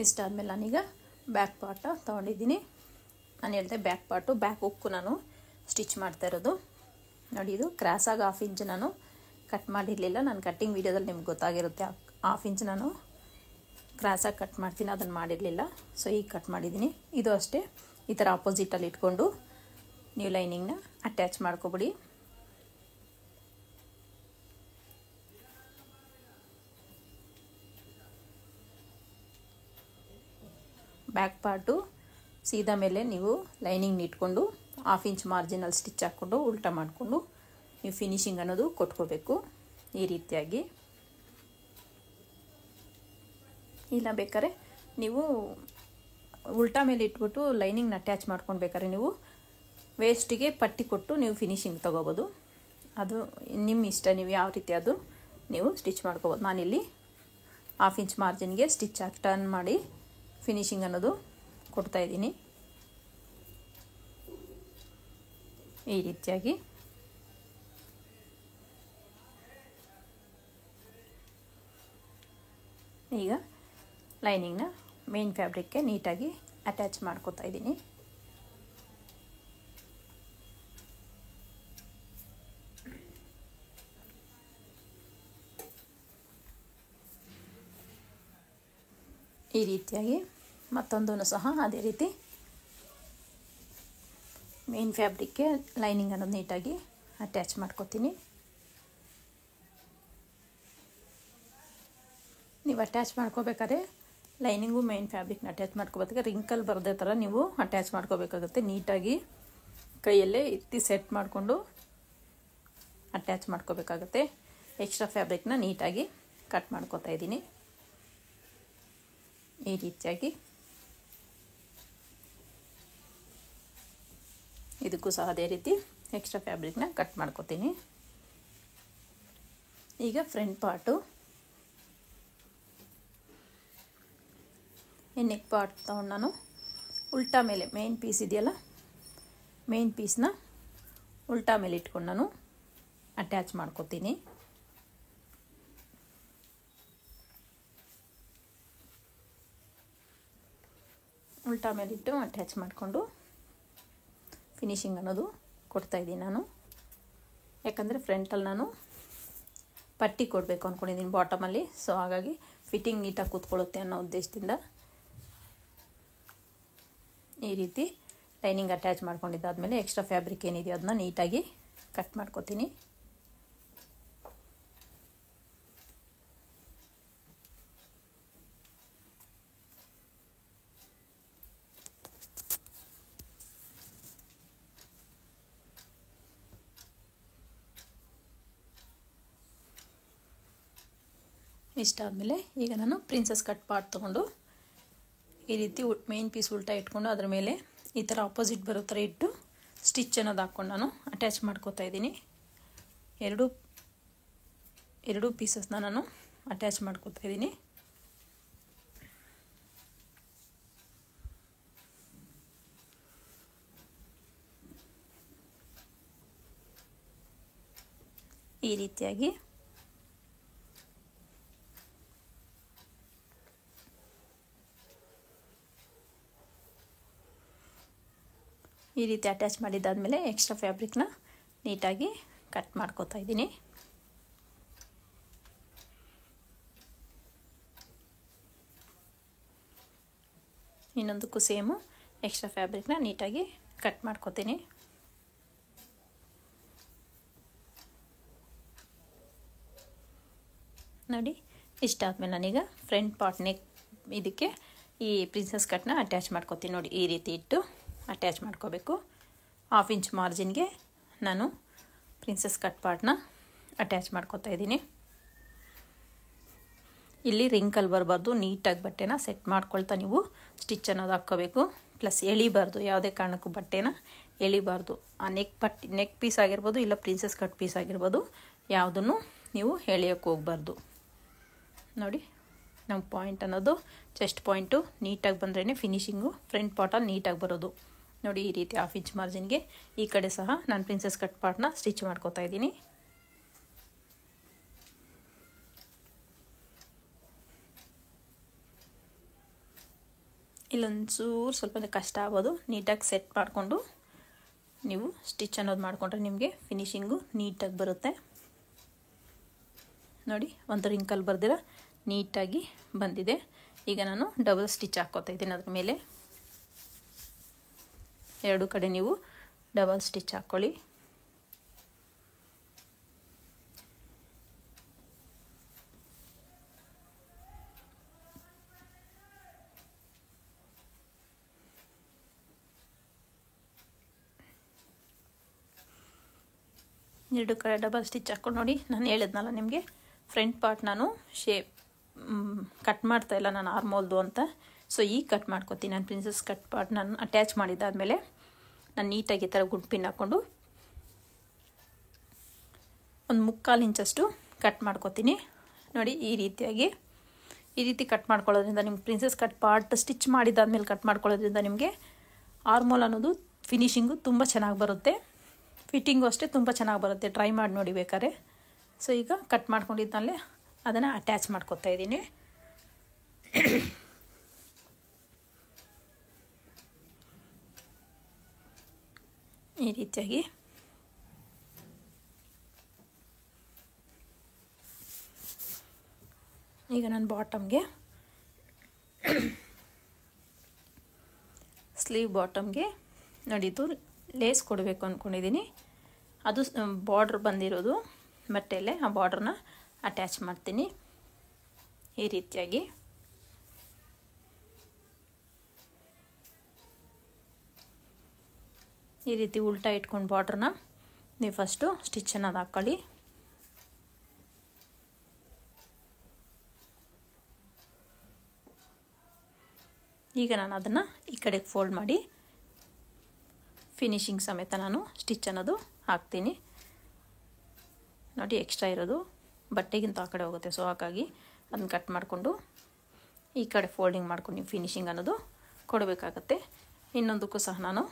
ಇಷ್ಟಾದ್ಮೇಲೆ ನಾನೀಗ ಬ್ಯಾಕ್ ಪಾರ್ಟ್ ತೊಗೊಂಡಿದ್ದೀನಿ. ನಾನು ಹೇಳಿದೆ ಬ್ಯಾಕ್ ಪಾರ್ಟು, ಬ್ಯಾಕ್ ಹುಕ್ಕು ನಾನು ಸ್ಟಿಚ್ ಮಾಡ್ತಾ ಇರೋದು. ನೋಡಿ ಇದು ಕ್ರಾಸಾಗಿ 1/2 ಇಂಚ್ ನಾನು ಕಟ್ ಮಾಡಿರಲಿಲ್ಲ. ನಾನು ಕಟ್ಟಿಂಗ್ ವೀಡಿಯೋದಲ್ಲಿ ನಿಮ್ಗೆ ಗೊತ್ತಾಗಿರುತ್ತೆ. 1/2 ಇಂಚ್ ನಾನು ಕ್ರಾಸಾಗಿ ಕಟ್ ಮಾಡ್ತೀನಿ, ಅದನ್ನು ಮಾಡಿರಲಿಲ್ಲ. ಸೊ ಈಗ ಕಟ್ ಮಾಡಿದ್ದೀನಿ. ಇದು ಅಷ್ಟೇ ಈ ಥರ ಆಪೋಸಿಟಲ್ಲಿ ಇಟ್ಕೊಂಡು ನೀವು ಲೈನಿಂಗ್ನ ಅಟ್ಯಾಚ್ ಮಾಡ್ಕೊಬಿಡಿ. ಬ್ಯಾಕ್ ಪಾರ್ಟು ಸೀದಾ ಮೇಲೆ ನೀವು ಲೈನಿಂಗ್ ಇಟ್ಕೊಂಡು 1/2 ಇಂಚ್ ಮಾರ್ಜಿನಲ್ಲಿ ಸ್ಟಿಚ್ ಹಾಕ್ಕೊಂಡು ಉಲ್ಟಾ ಮಾಡಿಕೊಂಡು ನೀವು ಫಿನಿಶಿಂಗ್ ಅನ್ನೋದು ಕೊಟ್ಕೋಬೇಕು ಈ ರೀತಿಯಾಗಿ. ಇಲ್ಲ ಬೇಕಾದ್ರೆ ನೀವು ಉಲ್ಟಾ ಮೇಲೆ ಇಟ್ಬಿಟ್ಟು ಲೈನಿಂಗ್ನ ಅಟ್ಯಾಚ್ ಮಾಡ್ಕೊಂಡು ಬೇಕಾದ್ರೆ ನೀವು ವೇಸ್ಟಿಗೆ ಪಟ್ಟಿ ಕೊಟ್ಟು ನೀವು ಫಿನಿಶಿಂಗ್ ತೊಗೋಬೋದು. ಅದು ನಿಮ್ಮ ಇಷ್ಟ, ನೀವು ಯಾವ ರೀತಿ ಅದು ನೀವು ಸ್ಟಿಚ್ ಮಾಡ್ಕೋಬೋದು. ನಾನಿಲ್ಲಿ 1/2 ಇಂಚ್ ಮಾರ್ಜಿನ್ಗೆ ಸ್ಟಿಚ್ ಹಾಕಿ ಟರ್ನ್ ಮಾಡಿ ಫಿನಿಶಿಂಗ್ ಅನ್ನೋದು ಕೊಡ್ತಾಯಿದ್ದೀನಿ ಈ ರೀತಿಯಾಗಿ. ಈಗ ಲೈನಿಂಗ್ನ ಮೇನ್ ಫ್ಯಾಬ್ರಿಕ್ಗೆ ನೀಟಾಗಿ ಅಟ್ಯಾಚ್ ಮಾಡ್ಕೋತಾ ಇದ್ದೀನಿ. ಈ ರೀತಿಯಾಗಿ ಮತ್ತೊಂದನ್ನು ಸಹ ಅದೇ ರೀತಿ ಮೇನ್ ಫ್ಯಾಬ್ರಿಕ್ಗೆ ಲೈನಿಂಗ್ ಅನ್ನೋದು ನೀಟಾಗಿ ಅಟ್ಯಾಚ್ ಮಾಡ್ಕೋತೀನಿ. ನೀವು ಅಟ್ಯಾಚ್ ಮಾಡ್ಕೋಬೇಕಾದ್ರೆ ಲೈನಿಂಗು ಮೇನ್ ಫ್ಯಾಬ್ರಿಕ್ನ ಅಟ್ಯಾಚ್ ಮಾಡ್ಕೋಬೇಕಾದ್ರೆ ರಿಂಕಲ್ ಬರದೇ ಥರ ನೀವು ಅಟ್ಯಾಚ್ ಮಾಡ್ಕೋಬೇಕಾಗುತ್ತೆ. ನೀಟಾಗಿ ಕೈಯಲ್ಲೇ ಎತ್ತಿ ಸೆಟ್ ಮಾಡಿಕೊಂಡು ಅಟ್ಯಾಚ್ ಮಾಡ್ಕೋಬೇಕಾಗುತ್ತೆ. ಎಕ್ಸ್ಟ್ರಾ ಫ್ಯಾಬ್ರಿಕ್ನ ನೀಟಾಗಿ ಕಟ್ ಮಾಡ್ಕೋತಾ ಇದ್ದೀನಿ ಈ ರೀತಿಯಾಗಿ. ಇದಕ್ಕೂ ಸಹ ಅದೇ ರೀತಿ ಎಕ್ಸ್ಟ್ರಾ ಫ್ಯಾಬ್ರಿಕ್ನ ಕಟ್ ಮಾಡ್ಕೋತೀನಿ. ಈಗ ಫ್ರಂಟ್ ಪಾರ್ಟು ನೆಕ್ ಪಾರ್ಟ್ ತೊಗೊಂಡು ನಾನು ಉಲ್ಟಾ ಮೇಲೆ ಮೇನ್ ಪೀಸ್ ಇದೆಯಲ್ಲ, ಮೇನ್ ಪೀಸ್ನ ಉಲ್ಟಾ ಮೇಲೆ ಇಟ್ಕೊಂಡು ನಾನು ಅಟ್ಯಾಚ್ ಮಾಡ್ಕೋತೀನಿ. ಉಲ್ಟಾ ಮೇಲಿಟ್ಟು ಅಟ್ಯಾಚ್ ಮಾಡಿಕೊಂಡು ಫಿನಿಶಿಂಗ್ ಅನ್ನೋದು ಕೊಡ್ತಾಯಿದ್ದೀನಿ ನಾನು. ಯಾಕಂದರೆ ಫ್ರಂಟಲ್ಲಿ ನಾನು ಪಟ್ಟಿ ಕೊಡಬೇಕು ಅಂದ್ಕೊಂಡಿದ್ದೀನಿ ಬಾಟಮಲ್ಲಿ. ಸೊ ಹಾಗಾಗಿ ಫಿಟ್ಟಿಂಗ್ ನೀಟಾಗಿ ಕೂತ್ಕೊಳ್ಳುತ್ತೆ ಅನ್ನೋ ಉದ್ದೇಶದಿಂದ ಈ ರೀತಿ ಲೈನಿಂಗ್ ಅಟ್ಯಾಚ್ ಮಾಡ್ಕೊಂಡಿದ್ದಾದಮೇಲೆ ಎಕ್ಸ್ಟ್ರಾ ಫ್ಯಾಬ್ರಿಕ್ ಏನಿದೆಯೋ ಅದನ್ನ ನೀಟಾಗಿ ಕಟ್ ಮಾಡ್ಕೋತೀನಿ. ಇಷ್ಟಾದಮೇಲೆ ಈಗ ನಾನು ಪ್ರಿನ್ಸಸ್ ಕಟ್ ಪಾರ್ಟ್ ತೊಗೊಂಡು ಈ ರೀತಿ ಮೇನ್ ಪೀಸ್ ಉಲ್ಟಾ ಇಟ್ಕೊಂಡು ಅದ್ರ ಮೇಲೆ ಈ ಥರ ಆಪೋಸಿಟ್ ಬರೋ ಥರ ಇಟ್ಟು ಸ್ಟಿಚ್ ಅನ್ನೋದು ಹಾಕ್ಕೊಂಡು ನಾನು ಅಟ್ಯಾಚ್ ಮಾಡ್ಕೋತಾ ಇದ್ದೀನಿ. ಎರಡು ಪೀಸಸ್ನ ನಾನು ಅಟ್ಯಾಚ್ ಮಾಡ್ಕೋತಾ ಇದ್ದೀನಿ. ಈ ರೀತಿಯಾಗಿ ಅಟ್ಯಾಚ್ ಮಾಡಿದ್ದಾದಮೇಲೆ ಎಕ್ಸ್ಟ್ರಾ ಫ್ಯಾಬ್ರಿಕ್ನ ನೀಟಾಗಿ ಕಟ್ ಮಾಡ್ಕೋತಾ ಇದ್ದೀನಿ. ಇನ್ನೊಂದಕ್ಕೂ ಸೇಮು ಎಕ್ಸ್ಟ್ರಾ ಫ್ಯಾಬ್ರಿಕ್ನ ನೀಟಾಗಿ ಕಟ್ ಮಾಡ್ಕೋತೀನಿ. ನೋಡಿ ಇಷ್ಟಾದಮೇಲೆ ನಾನೀಗ ಫ್ರಂಟ್ ಪಾರ್ಟ್ ನೆಕ್ ಇದಕ್ಕೆ ಈ ಪ್ರಿನ್ಸಸ್ ಕಟ್ನ ಅಟ್ಯಾಚ್ ಮಾಡ್ಕೋತೀನಿ. ನೋಡಿ ಈ ರೀತಿ ಇಟ್ಟು ಅಟ್ಯಾಚ್ ಮಾಡ್ಕೋಬೇಕು. 1/2 ಇಂಚ್ ಮಾರ್ಜಿನ್ಗೆ ನಾನು ಪ್ರಿನ್ಸಸ್ ಕಟ್ ಪಾರ್ಟ್ನ ಅಟ್ಯಾಚ್ ಮಾಡ್ಕೋತಾ ಇದ್ದೀನಿ. ಇಲ್ಲಿ ರಿಂಕಲ್ ಬರಬಾರ್ದು, ನೀಟಾಗಿ ಬಟ್ಟೆನ ಸೆಟ್ ಮಾಡ್ಕೊಳ್ತಾ ನೀವು ಸ್ಟಿಚ್ ಅನ್ನೋದು ಹಾಕ್ಕೋಬೇಕು. ಪ್ಲಸ್ ಎಳಿಬಾರ್ದು, ಯಾವುದೇ ಕಾರಣಕ್ಕೂ ಬಟ್ಟೆನ ಎಳಿಬಾರ್ದು. ಆ ನೆಕ್ ಪೀಸ್ ಆಗಿರ್ಬೋದು ಇಲ್ಲ ಪ್ರಿನ್ಸಸ್ ಕಟ್ ಪೀಸ್ ಆಗಿರ್ಬೋದು, ಯಾವುದನ್ನು ನೀವು ಎಳೆಯೋಕ್ಕೆ ಹೋಗ್ಬಾರ್ದು. ನೋಡಿ ನಮ್ಮ ಪಾಯಿಂಟ್ ಅನ್ನೋದು ಚೆಸ್ಟ್ ಪಾಯಿಂಟು ನೀಟಾಗಿ ಬಂದ್ರೇ ಫಿನಿಶಿಂಗು ಫ್ರಂಟ್ ಪಾರ್ಟಲ್ಲಿ ನೀಟಾಗಿ ಬರೋದು. ನೋಡಿ ಈ ರೀತಿ 1/2 ಇಂಚ್ ಮಾರ್ಜಿನ್ಗೆ ಈ ಕಡೆ ಸಹ ನಾನು ಪ್ರಿನ್ಸಸ್ ಕಟ್ ಪಾರ್ಟ್ನ ಸ್ಟಿಚ್ ಮಾಡ್ಕೋತಾ ಇದ್ದೀನಿ. ಇಲ್ಲೊಂದು ಚೂರು ಸ್ವಲ್ಪ ಕಷ್ಟ ಆಗೋದು. ನೀಟಾಗಿ ಸೆಟ್ ಮಾಡಿಕೊಂಡು ನೀವು ಸ್ಟಿಚ್ ಅನ್ನೋದು ಮಾಡಿಕೊಂಡ್ರೆ ನಿಮಗೆ ಫಿನಿಶಿಂಗು ನೀಟಾಗಿ ಬರುತ್ತೆ. ನೋಡಿ, ಒಂದು ರಿಂಕಲ್ ಬರ್ದಿರ ನೀಟಾಗಿ ಬಂದಿದೆ. ಈಗ ನಾನು ಡಬಲ್ ಸ್ಟಿಚ್ ಹಾಕ್ಕೋತಾ ಇದ್ದೀನಿ. ಅದ್ರ ಮೇಲೆ ಎರಡು ಕಡೆ ನೀವು ಡಬಲ್ ಸ್ಟಿಚ್ ಹಾಕ್ಕೊಳ್ಳಿ. ಎರಡು ಕಡೆ ಡಬಲ್ ಸ್ಟಿಚ್ ಹಾಕ್ಕೊಂಡು ನೋಡಿ, ನಾನು ಹೇಳಿದ್ನಲ್ಲ ನಿಮಗೆ ಫ್ರಂಟ್ ಪಾರ್ಟ್ ನಾನು ಕಟ್ ಮಾಡ್ತಾಯಿಲ್ಲ ನಾನು ಆರ್ಮೋಲ್ದು ಅಂತ. ಸೊ ಈಗ ಕಟ್ ಮಾಡ್ಕೊತೀನಿ. ನಾನು ಪ್ರಿನ್ಸಸ್ ಕಟ್ ಪಾರ್ಟ್ ನಾನು ಅಟ್ಯಾಚ್ ಮಾಡಿದ್ದಾದಮೇಲೆ ನಾನು ನೀಟಾಗಿ ಈ ಥರ ಗುಡ್ ಪಿನ್ ಹಾಕ್ಕೊಂಡು ಒಂದು 3/4 ಇಂಚಷ್ಟು ಕಟ್ ಮಾಡ್ಕೊತೀನಿ. ನೋಡಿ, ಈ ರೀತಿ ಕಟ್ ಮಾಡ್ಕೊಳ್ಳೋದ್ರಿಂದ ನಿಮ್ಗೆ ಪ್ರಿನ್ಸಸ್ ಕಟ್ ಪಾರ್ಟ್ ಸ್ಟಿಚ್ ಮಾಡಿದ್ದಾದ್ಮೇಲೆ ಕಟ್ ಮಾಡ್ಕೊಳ್ಳೋದ್ರಿಂದ ನಿಮಗೆ ಆರ್ಮೋಲ್ ಅನ್ನೋದು ಫಿನಿಶಿಂಗು ತುಂಬ ಚೆನ್ನಾಗಿ ಬರುತ್ತೆ. ಫಿಟ್ಟಿಂಗು ಅಷ್ಟೇ ತುಂಬ ಚೆನ್ನಾಗಿ ಬರುತ್ತೆ. ಟ್ರೈ ಮಾಡಿ ನೋಡಿ ಬೇಕಾದ್ರೆ. ಸೊ ಈಗ ಕಟ್ ಮಾಡ್ಕೊಂಡಿದ್ದಲ್ಲೇ ಅದನ್ನು ಅಟ್ಯಾಚ್ ಮಾಡ್ಕೊತಾ ಇದ್ದೀನಿ. ಈ ರೀತಿಯಾಗಿ ಈಗ ನಾನು ಬಾಟಮ್ಗೆ ಸ್ಲೀವ್ ಬಾಟಮ್ಗೆ ನೋಡಿದ್ದು ಲೇಸ್ ಕೊಡಬೇಕು ಅಂದ್ಕೊಂಡಿದ್ದೀನಿ. ಅದು ಬಾರ್ಡ್ರ್ ಬಂದಿರೋದು ಬಟ್ಟೆಯಲ್ಲೇ ಆ ಬಾರ್ಡ್ರನ್ನ ಅಟ್ಯಾಚ್ ಮಾಡ್ತೀನಿ. ಈ ರೀತಿಯಾಗಿ ಉಲ್ಟಾ ಇಟ್ಕೊಂಡು ಬಾರ್ಡ್ರನ್ನ ನೀವು ಫಸ್ಟು ಸ್ಟಿಚ್ ಅನ್ನೋದು ಹಾಕ್ಕೊಳ್ಳಿ. ಈಗ ನಾನು ಅದನ್ನು ಈ ಕಡೆಗೆ ಫೋಲ್ಡ್ ಮಾಡಿ ಫಿನಿಶಿಂಗ್ ಸಮೇತ ನಾನು ಸ್ಟಿಚ್ ಅನ್ನೋದು ಹಾಕ್ತೀನಿ. ನೋಡಿ, ಎಕ್ಸ್ಟ್ರಾ ಇರೋದು ಬಟ್ಟೆಗಿಂತ ಆ ಕಡೆ ಹೋಗುತ್ತೆ. ಸೊ ಹಾಗಾಗಿ ಅದನ್ನು ಕಟ್ ಮಾಡಿಕೊಂಡು ಈ ಕಡೆ ಫೋಲ್ಡಿಂಗ್ ಮಾಡ್ಕೊಂಡು ನೀವು ಫಿನಿಶಿಂಗ್ ಅನ್ನೋದು ಕೊಡಬೇಕಾಗತ್ತೆ. ಇನ್ನೊಂದಕ್ಕೂ ಸಹ ನಾನು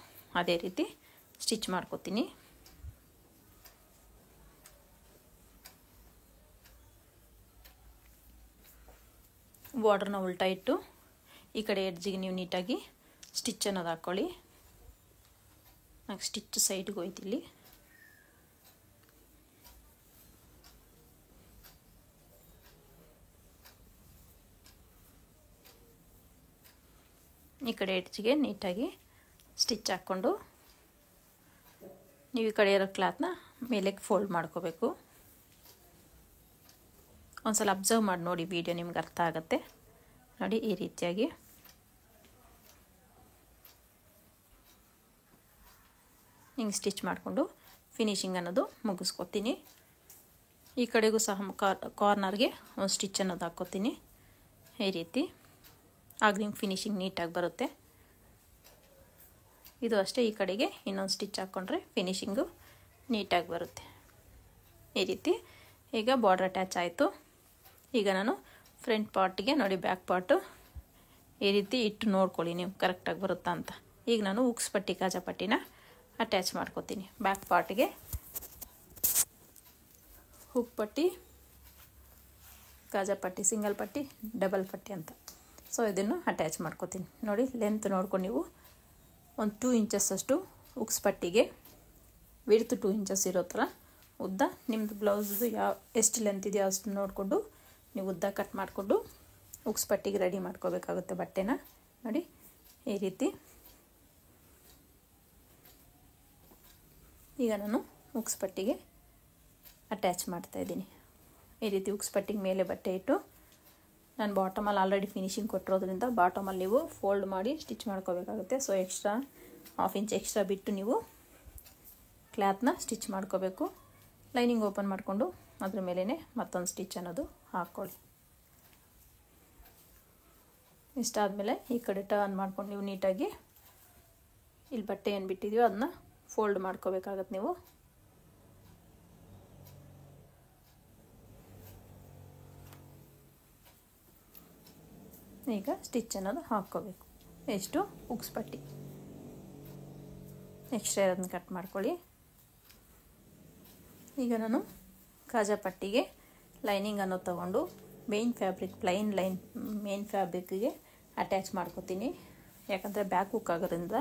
ಅದೇ ರೀತಿ ಸ್ಟಿಚ್ ಮಾಡ್ಕೊತೀನಿ. ಬಾರ್ಡ್ರನ್ನ ಉಲ್ಟಾ ಇಟ್ಟು ಈ ಕಡೆ ಎಡ್ಜಿಗೆ ನೀವು ನೀಟಾಗಿ ಸ್ಟಿಚ್ ಅನ್ನೋದು ಹಾಕ್ಕೊಳ್ಳಿ. ಸ್ಟಿಚ್ ಸೈಡ್ಗೆ ಹೋಯ್ತಿಲ್ಲಿ. ಈ ಕಡೆ ಎಡ್ಜಿಗೆ ನೀಟಾಗಿ ಸ್ಟಿಚ್ ಹಾಕ್ಕೊಂಡು ನೀವು ಈ ಕಡೆ ಇರೋ ಕ್ಲಾತ್ನ ಮೇಲೆ ಫೋಲ್ಡ್ ಮಾಡ್ಕೋಬೇಕು. ಒಂದ್ಸಲ ಅಬ್ಸರ್ವ್ ಮಾಡಿ ನೋಡಿ, ವಿಡಿಯೋ ನಿಮ್ಗೆ ಅರ್ಥ ಆಗುತ್ತೆ. ನೋಡಿ, ಈ ರೀತಿಯಾಗಿ ಹಿಂಗೆ ಸ್ಟಿಚ್ ಮಾಡಿಕೊಂಡು ಫಿನಿಶಿಂಗ್ ಅನ್ನೋದು ಮುಗಿಸ್ಕೊತೀನಿ. ಈ ಕಡೆಗೂ ಸಹ ಕಾರ್ನರ್ಗೆ ಒಂದು ಸ್ಟಿಚ್ ಅನ್ನೋದು ಹಾಕ್ಕೋತೀನಿ. ಈ ರೀತಿ ಆಗ ನಿಮ್ಗೆ ಫಿನಿಶಿಂಗ್ ನೀಟಾಗಿ ಬರುತ್ತೆ. ಇದು ಅಷ್ಟೇ, ಈ ಕಡೆಗೆ ಇನ್ನೊಂದು ಸ್ಟಿಚ್ ಹಾಕ್ಕೊಂಡ್ರೆ ಫಿನಿಶಿಂಗು ನೀಟಾಗಿ ಬರುತ್ತೆ. ಈ ರೀತಿ ಈಗ ಬಾರ್ಡರ್ ಅಟ್ಯಾಚ್ ಆಯಿತು. ಈಗ ನಾನು ಫ್ರಂಟ್ ಪಾರ್ಟಿಗೆ ನೋಡಿ, ಬ್ಯಾಕ್ ಪಾರ್ಟು ಈ ರೀತಿ ಇಟ್ಟು ನೋಡ್ಕೊಳ್ಳಿ ನೀವು ಕರೆಕ್ಟಾಗಿ ಬರುತ್ತಾ ಅಂತ. ಈಗ ನಾನು ಉಕ್ಸ್ ಪಟ್ಟಿ ಕಾಜಾ ಪಟ್ಟಿನ ಅಟ್ಯಾಚ್ ಮಾಡ್ಕೊತೀನಿ. ಬ್ಯಾಕ್ ಪಾರ್ಟಿಗೆ ಹುಕ್ ಪಟ್ಟಿ, ಕಾಜಾ ಪಟ್ಟಿ, ಸಿಂಗಲ್ ಪಟ್ಟಿ, ಡಬಲ್ ಪಟ್ಟಿ ಅಂತ. ಸೊ ಇದನ್ನು ಅಟ್ಯಾಚ್ ಮಾಡ್ಕೊತೀನಿ. ನೋಡಿ, ಲೆಂತ್ ನೋಡ್ಕೊಂಡು ನೀವು ಒಂದು 2 ಇಂಚಸ್ ಅಷ್ಟು ಉಕ್ಸ್ ಪಟ್ಟಿಗೆ ವಿಡ್ತ್ 2 ಇಂಚಸ್ ಇರೋ ಥರ ಉದ್ದ ನಿಮ್ಮದು ಬ್ಲೌಸ್ದು ಎಷ್ಟು ಲೆಂತ್ ಇದೆಯೋ ಅಷ್ಟು ನೋಡಿಕೊಂಡು ನೀವು ಉದ್ದ ಕಟ್ ಮಾಡಿಕೊಂಡು ಉಕ್ಸ್ ಪಟ್ಟಿಗೆ ರೆಡಿ ಮಾಡ್ಕೋಬೇಕಾಗುತ್ತೆ ಬಟ್ಟೆನ. ನೋಡಿ, ಈ ರೀತಿ ಈಗ ನಾನು ಉಕ್ಸ್ ಪಟ್ಟಿಗೆ ಅಟ್ಯಾಚ್ ಮಾಡ್ತಾಯಿದ್ದೀನಿ. ಈ ರೀತಿ ಉಕ್ಸ್ ಪಟ್ಟಿಗೆ ಮೇಲೆ ಬಟ್ಟೆ ಇಟ್ಟು ನಾನು ಬಾಟಮಲ್ಲಿ ಆಲ್ರೆಡಿ ಫಿನಿಶಿಂಗ್ ಕೊಟ್ಟಿರೋದ್ರಿಂದ ಬಾಟಮಲ್ಲಿ ನೀವು ಫೋಲ್ಡ್ ಮಾಡಿ ಸ್ಟಿಚ್ ಮಾಡ್ಕೋಬೇಕಾಗುತ್ತೆ. ಸೊ ಎಕ್ಸ್ಟ್ರಾ 1/2 ಇಂಚ್ ಎಕ್ಸ್ಟ್ರಾ ಬಿಟ್ಟು ನೀವು ಕ್ಲಾತ್ನ ಸ್ಟಿಚ್ ಮಾಡ್ಕೋಬೇಕು. ಲೈನಿಂಗ್ ಓಪನ್ ಮಾಡಿಕೊಂಡು ಅದ್ರ ಮೇಲೇ ಮತ್ತೊಂದು ಸ್ಟಿಚ್ ಅನ್ನೋದು ಹಾಕ್ಕೊಳ್ಳಿ. ಇಷ್ಟಾದಮೇಲೆ ಈ ಕಡೆ ಟರ್ನ್ ಮಾಡ್ಕೊಂಡು ನೀವು ನೀಟಾಗಿ ಇಲ್ಲಿ ಬಟ್ಟೆ ಏನು ಬಿಟ್ಟಿದೆಯೋ ಅದನ್ನ ಫೋಲ್ಡ್ ಮಾಡ್ಕೋಬೇಕಾಗತ್ತೆ ನೀವು. ಈಗ ಸ್ಟಿಚ್ ಅನ್ನೋದು ಹಾಕ್ಕೋಬೇಕು. ಎಷ್ಟು ಉಕ್ಸ್ ಪಟ್ಟಿ ಎಕ್ಸ್ಟ್ರಾ ಇರೋದನ್ನ ಕಟ್ ಮಾಡ್ಕೊಳ್ಳಿ. ಈಗ ನಾನು ಕಾಜಾ ಪಟ್ಟಿಗೆ ಲೈನಿಂಗ್ ಅನ್ನೋದು ತಗೊಂಡು ಮೇನ್ ಫ್ಯಾಬ್ರಿಕ್ ಮೇನ್ ಫ್ಯಾಬ್ರಿಕ್ಗೆ ಅಟ್ಯಾಚ್ ಮಾಡ್ಕೊತೀನಿ. ಯಾಕಂದರೆ ಬ್ಯಾಕ್ ಹುಕ್ ಆಗೋದ್ರಿಂದ.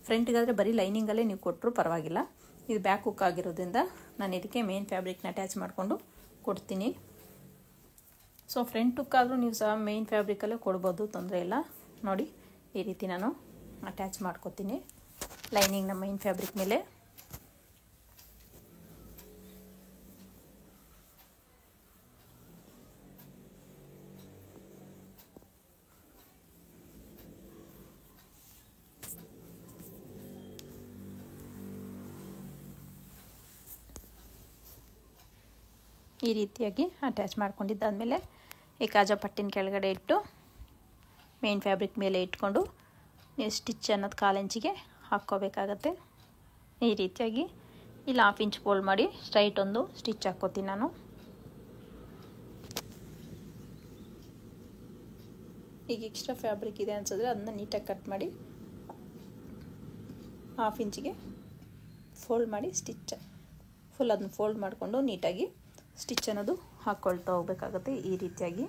ಫ್ರಂಟ್ಗಾದರೆ ಬರೀ ಲೈನಿಂಗಲ್ಲೇ ನೀವು ಕೊಟ್ಟರು ಪರವಾಗಿಲ್ಲ. ಇದು ಬ್ಯಾಕ್ ಹುಕ್ ಆಗಿರೋದ್ರಿಂದ ನಾನು ಇದಕ್ಕೆ ಮೇನ್ ಫ್ಯಾಬ್ರಿಕ್ನ ಅಟ್ಯಾಚ್ ಮಾಡಿಕೊಂಡು ಕೊಡ್ತೀನಿ. ಸೊ ಫ್ರಂಟ್ ಹುಕ್ ಆದರೂ ನೀವು ಸಹ ಮೇನ್ ಫ್ಯಾಬ್ರಿಕಲ್ಲೇ ಕೊಡ್ಬೋದು, ತೊಂದರೆ ಇಲ್ಲ. ನೋಡಿ ಈ ರೀತಿ ನಾನು ಅಟ್ಯಾಚ್ ಮಾಡ್ಕೊತೀನಿ ಲೈನಿಂಗ್ನ ಮೇನ್ ಫ್ಯಾಬ್ರಿಕ್ ಮೇಲೆ. ಈ ರೀತಿಯಾಗಿ ಅಟ್ಯಾಚ್ ಮಾಡ್ಕೊಂಡಿದ್ದಾದಮೇಲೆ ಈ ಕಾಜಾ ಪಟ್ಟಿನ ಕೆಳಗಡೆ ಇಟ್ಟು ಮೇನ್ ಫ್ಯಾಬ್ರಿಕ್ ಮೇಲೆ ಇಟ್ಕೊಂಡು ನೀವು ಸ್ಟಿಚ್ ಅನ್ನೋದು 1/4 ಇಂಚಿಗೆ ಹಾಕ್ಕೋಬೇಕಾಗತ್ತೆ. ಈ ರೀತಿಯಾಗಿ ಇಲ್ಲಿ 1/2 ಇಂಚ್ ಫೋಲ್ಡ್ ಮಾಡಿ ಸ್ಟ್ರೈಟ್ ಒಂದು ಸ್ಟಿಚ್ ಹಾಕ್ಕೋತೀನಿ ನಾನು. ಈಗ ಎಕ್ಸ್ಟ್ರಾ ಫ್ಯಾಬ್ರಿಕ್ ಇದೆ ಅನ್ಸಿದ್ರೆ ಅದನ್ನ ನೀಟಾಗಿ ಕಟ್ ಮಾಡಿ 1/2 ಇಂಚಿಗೆ ಫೋಲ್ಡ್ ಮಾಡಿ ಸ್ಟಿಚ್ ಫುಲ್ ಅದನ್ನ ಫೋಲ್ಡ್ ಮಾಡಿಕೊಂಡು ನೀಟಾಗಿ ಸ್ಟಿಚ್ ಅನ್ನೋದು ಹಾಕ್ಕೊಳ್ತಾ ಹೋಗ್ಬೇಕಾಗತ್ತೆ. ಈ ರೀತಿಯಾಗಿ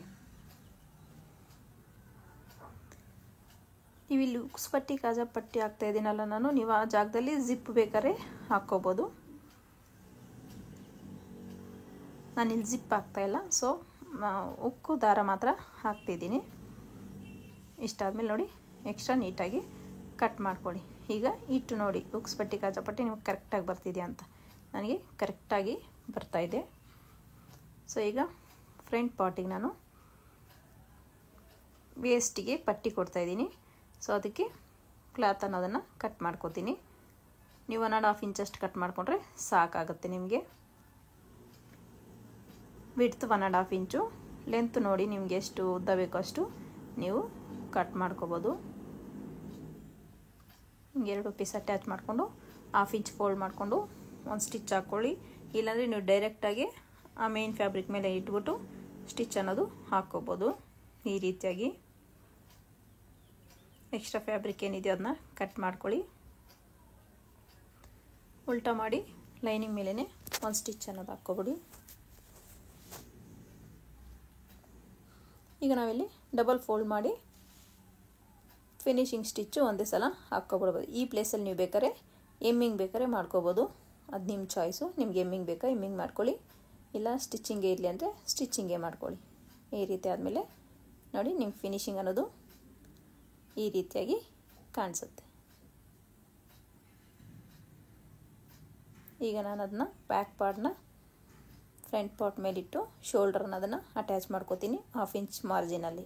ನೀವು ಇಲ್ಲಿ ಉಕ್ಸ್ ಪಟ್ಟಿ ಕಾಜಾ ಪಟ್ಟಿ ಹಾಕ್ತಾ ಇದ್ದೀನಲ್ಲ ನಾನು, ನೀವು ಆ ಜಾಗದಲ್ಲಿ ಜಿಪ್ ಬೇಕಾದ್ರೆ ಹಾಕ್ಕೋಬೋದು. ನಾನಿಲ್ಲಿ ಜಿಪ್ ಹಾಕ್ತಾ ಇಲ್ಲ, ಸೊ ಉಕ್ಕು ದಾರ ಮಾತ್ರ ಹಾಕ್ತಿದ್ದೀನಿ. ಇಷ್ಟಾದ್ಮೇಲೆ ನೋಡಿ ಎಕ್ಸ್ಟ್ರಾ ನೀಟಾಗಿ ಕಟ್ ಮಾಡ್ಕೊಳ್ಳಿ. ಈಗ ಇಟ್ಟು ನೋಡಿ ಉಕ್ಸ್ ಪಟ್ಟಿ ಕಾಜಾ ಪಟ್ಟಿ ನಿಮಗೆ ಕರೆಕ್ಟಾಗಿ ಬರ್ತಿದೆಯಾ ಅಂತ. ನನಗೆ ಕರೆಕ್ಟಾಗಿ ಬರ್ತಾಯಿದೆ. ಸೊ ಈಗ ಫ್ರಂಟ್ ಪಾರ್ಟಿಗೆ ನಾನು ವೇಸ್ಟಿಗೆ ಪಟ್ಟಿ ಕೊಡ್ತಾಯಿದ್ದೀನಿ. ಸೊ ಅದಕ್ಕೆ ಕ್ಲಾತ್ ಅನ್ನೋದನ್ನು ಕಟ್ ಮಾಡ್ಕೋತೀನಿ. ನೀವು 1.5 ಇಂಚಷ್ಟು ಕಟ್ ಮಾಡಿಕೊಂಡ್ರೆ ಸಾಕಾಗುತ್ತೆ ನಿಮಗೆ. ವಿಡ್ತ್ 1.5 ಇಂಚು, ಲೆಂತ್ ನೋಡಿ ನಿಮಗೆ ಎಷ್ಟು ಉದ್ದ ಬೇಕೋ ಅಷ್ಟು ನೀವು ಕಟ್ ಮಾಡ್ಕೋಬೋದು. ಹಿಂಗೆ 2 ಪೀಸ್ ಅಟ್ಯಾಚ್ ಮಾಡಿಕೊಂಡು 1/2 ಇಂಚ್ ಫೋಲ್ಡ್ ಮಾಡಿಕೊಂಡು ಒಂದು ಸ್ಟಿಚ್ ಹಾಕ್ಕೊಳ್ಳಿ. ಇಲ್ಲಾಂದರೆ ನೀವು ಡೈರೆಕ್ಟಾಗಿ ಆ ಮೇನ್ ಫ್ಯಾಬ್ರಿಕ್ ಮೇಲೆ ಇಟ್ಬಿಟ್ಟು ಸ್ಟಿಚ್ ಅನ್ನೋದು ಹಾಕ್ಕೋಬೋದು. ಈ ರೀತಿಯಾಗಿ ಎಕ್ಸ್ಟ್ರಾ ಫ್ಯಾಬ್ರಿಕ್ ಏನಿದೆ ಅದನ್ನ ಕಟ್ ಮಾಡ್ಕೊಳ್ಳಿ. ಉಲ್ಟಾ ಮಾಡಿ ಲೈನಿಂಗ್ ಮೇಲೇ ಒಂದು ಸ್ಟಿಚ್ ಅನ್ನೋದು ಹಾಕ್ಕೊಬಿಡಿ. ಈಗ ನಾವಿಲ್ಲಿ ಡಬಲ್ ಫೋಲ್ಡ್ ಮಾಡಿ ಫಿನಿಶಿಂಗ್ ಸ್ಟಿಚ್ಚು ಒಂದೇ ಸಲ ಹಾಕ್ಕೊಬಿಡ್ಬೋದು. ಈ ಪ್ಲೇಸಲ್ಲಿ ನೀವು ಬೇಕಾದ್ರೆ ಎಮ್ಮಿಂಗ್ ಬೇಕಾದ್ರೆ ಮಾಡ್ಕೋಬೋದು, ಅದು ನಿಮ್ಮ ಚಾಯ್ಸು. ನಿಮ್ಗೆ ಎಮ್ಮಿಂಗ್ ಬೇಕಾ ಎಮ್ಮಿಂಗ್ ಮಾಡ್ಕೊಳ್ಳಿ, ಇಲ್ಲ ಸ್ಟಿಚಿಂಗೇ ಇರಲಿ ಅಂದರೆ ಸ್ಟಿಚಿಂಗೇ ಮಾಡ್ಕೊಳ್ಳಿ. ಈ ರೀತಿ ಆದಮೇಲೆ ನೋಡಿ ನಿಮ್ಮ ಫಿನಿಶಿಂಗ್ ಅನ್ನೋದು ಈ ರೀತಿಯಾಗಿ ಕಾಣಿಸುತ್ತೆ. ಈಗ ನಾನು ಅದನ್ನ ಬ್ಯಾಕ್ ಪಾರ್ಟ್ನ ಫ್ರಂಟ್ ಪಾರ್ಟ್ ಮೇಲಿಟ್ಟು ಶೋಲ್ಡರ್ ಅನ್ನೋದನ್ನು ಅಟ್ಯಾಚ್ ಮಾಡ್ಕೋತೀನಿ 1/2 ಇಂಚ್ ಮಾರ್ಜಿನಲ್ಲಿ.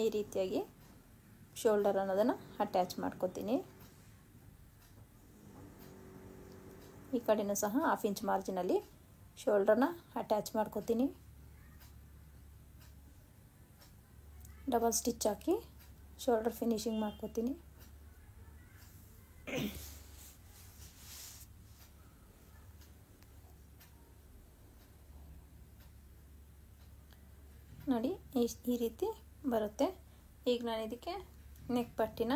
ಈ ರೀತಿಯಾಗಿ ಶೋಲ್ಡರ್ ಅನ್ನೋದನ್ನು ಅಟ್ಯಾಚ್ ಮಾಡ್ಕೋತೀನಿ. ಈ ಕಡೆನೂ ಸಹ 1/2 ಇಂಚ್ ಮಾರ್ಜಿನಲ್ಲಿ ಶೋಲ್ಡರ್ನ ಅಟ್ಯಾಚ್ ಮಾಡ್ಕೋತೀನಿ. ಡಬಲ್ ಸ್ಟಿಚ್ ಹಾಕಿ ಶೋಲ್ಡರ್ ಫಿನಿಶಿಂಗ್ ಮಾಡ್ಕೋತೀನಿ. ನೋಡಿ ಈ ರೀತಿ ಬರುತ್ತೆ. ಈಗ ನಾನು ಇದಕ್ಕೆ ನೆಕ್ ಪಟ್ಟಿನ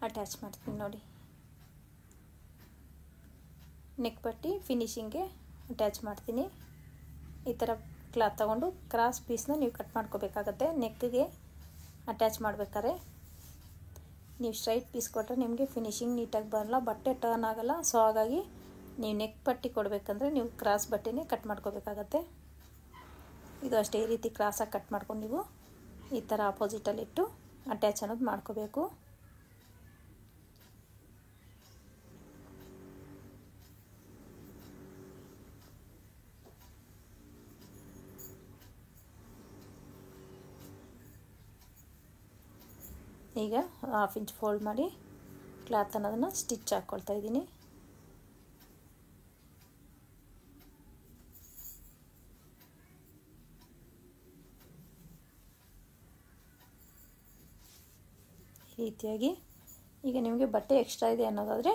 ಅಟ್ಯಾಚ್ ಮಾಡ್ತೀನಿ. ನೋಡಿ ನೆಕ್ ಪಟ್ಟಿ ಫಿನಿಶಿಂಗ್ಗೆ ಅಟ್ಯಾಚ್ ಮಾಡ್ತೀನಿ. ಈ ಥರ ಕ್ಲಾತ್ ತಗೊಂಡು ಕ್ರಾಸ್ ಪೀಸ್ನ ನೀವು ಕಟ್ ಮಾಡ್ಕೋಬೇಕಾಗತ್ತೆ. ನೆಕ್ಗೆ ಅಟ್ಯಾಚ್ ಮಾಡಬೇಕಾದ್ರೆ ನೀವು ಸ್ಟ್ರೈಟ್ ಪೀಸ್ ಕೊಟ್ಟರೆ ನಿಮಗೆ ಫಿನಿಶಿಂಗ್ ನೀಟಾಗಿ ಬರಲ್ಲ, ಬಟ್ಟೆ ಟರ್ನ್ ಆಗೋಲ್ಲ. ಸೊ ಹಾಗಾಗಿ ನೀವು ನೆಕ್ ಪಟ್ಟಿ ಕೊಡಬೇಕಂದ್ರೆ ನೀವು ಕ್ರಾಸ್ ಬಟ್ಟೆನೇ ಕಟ್ ಮಾಡ್ಕೋಬೇಕಾಗತ್ತೆ. ಇದು ಅಷ್ಟೇ, ಈ ರೀತಿ ಕ್ರಾಸಾಗಿ ಕಟ್ ಮಾಡ್ಕೊಂಡು ನೀವು ಈ ಥರ ಆಪೋಸಿಟಲ್ಲಿಟ್ಟು ಅಟ್ಯಾಚ್ ಅನ್ನೋದು ಮಾಡ್ಕೋಬೇಕು. ಈಗ 1/2 ಇಂಚ್ ಫೋಲ್ಡ್ ಮಾಡಿ ಕ್ಲಾತ್ ಅನ್ನೋದನ್ನು ಸ್ಟಿಚ್ ಹಾಕ್ಕೊಳ್ತಾ ಇದ್ದೀನಿ. ಈ ರೀತಿಯಾಗಿ ಈಗ ನಿಮಗೆ ಬಟ್ಟೆ ಎಕ್ಸ್ಟ್ರಾ ಇದೆ ಅನ್ನೋದಾದರೆ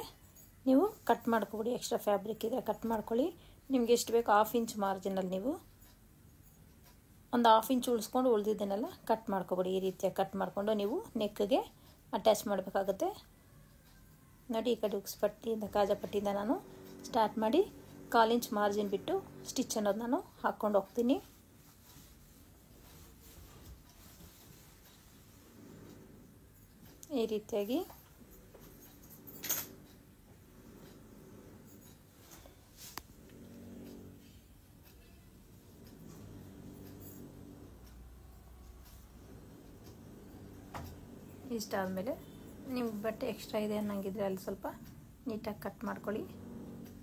ನೀವು ಕಟ್ ಮಾಡ್ಕೊಬಿಡಿ. ಎಕ್ಸ್ಟ್ರಾ ಫ್ಯಾಬ್ರಿಕ್ ಇದೆ ಕಟ್ ಮಾಡ್ಕೊಳ್ಳಿ. ನಿಮ್ಗೆ ಎಷ್ಟು ಬೇಕು 1/2 ಇಂಚ್ ಮಾರ್ಜಿನಲ್ಲಿ ನೀವು ಒಂದು 1/2 ಇಂಚ್ ಉಳಿಸ್ಕೊಂಡು ಉಳಿದಿದ್ದನ್ನೆಲ್ಲ ಕಟ್ ಮಾಡ್ಕೊಬಿಡಿ. ಈ ರೀತಿಯಾಗಿ ಕಟ್ ಮಾಡಿಕೊಂಡು ನೀವು ನೆಕ್ಗೆ ಅಟ್ಯಾಚ್ ಮಾಡಬೇಕಾಗುತ್ತೆ. ನೋಡಿ ಈ ಕಡೆ ಉಕ್ಸ್ ಪಟ್ಟಿಯಿಂದ ಕಾಜಾ ಪಟ್ಟಿಯಿಂದ ನಾನು ಸ್ಟಾರ್ಟ್ ಮಾಡಿ 1/4 ಇಂಚ್ ಮಾರ್ಜಿನ್ ಬಿಟ್ಟು ಸ್ಟಿಚ್ ಅನ್ನೋದು ನಾನು ಹಾಕ್ಕೊಂಡು ಹೋಗ್ತೀನಿ. ಈ ರೀತಿಯಾಗಿ ಇಷ್ಟಾದಮೇಲೆ ನಿಮ್ಗೆ ಬಟ್ಟೆ ಎಕ್ಸ್ಟ್ರಾ ಇದೆ ಅನ್ನಂಗಿದ್ರೆ ಅಲ್ಲಿ ಸ್ವಲ್ಪ ನೀಟಾಗಿ ಕಟ್ ಮಾಡ್ಕೊಳ್ಳಿ.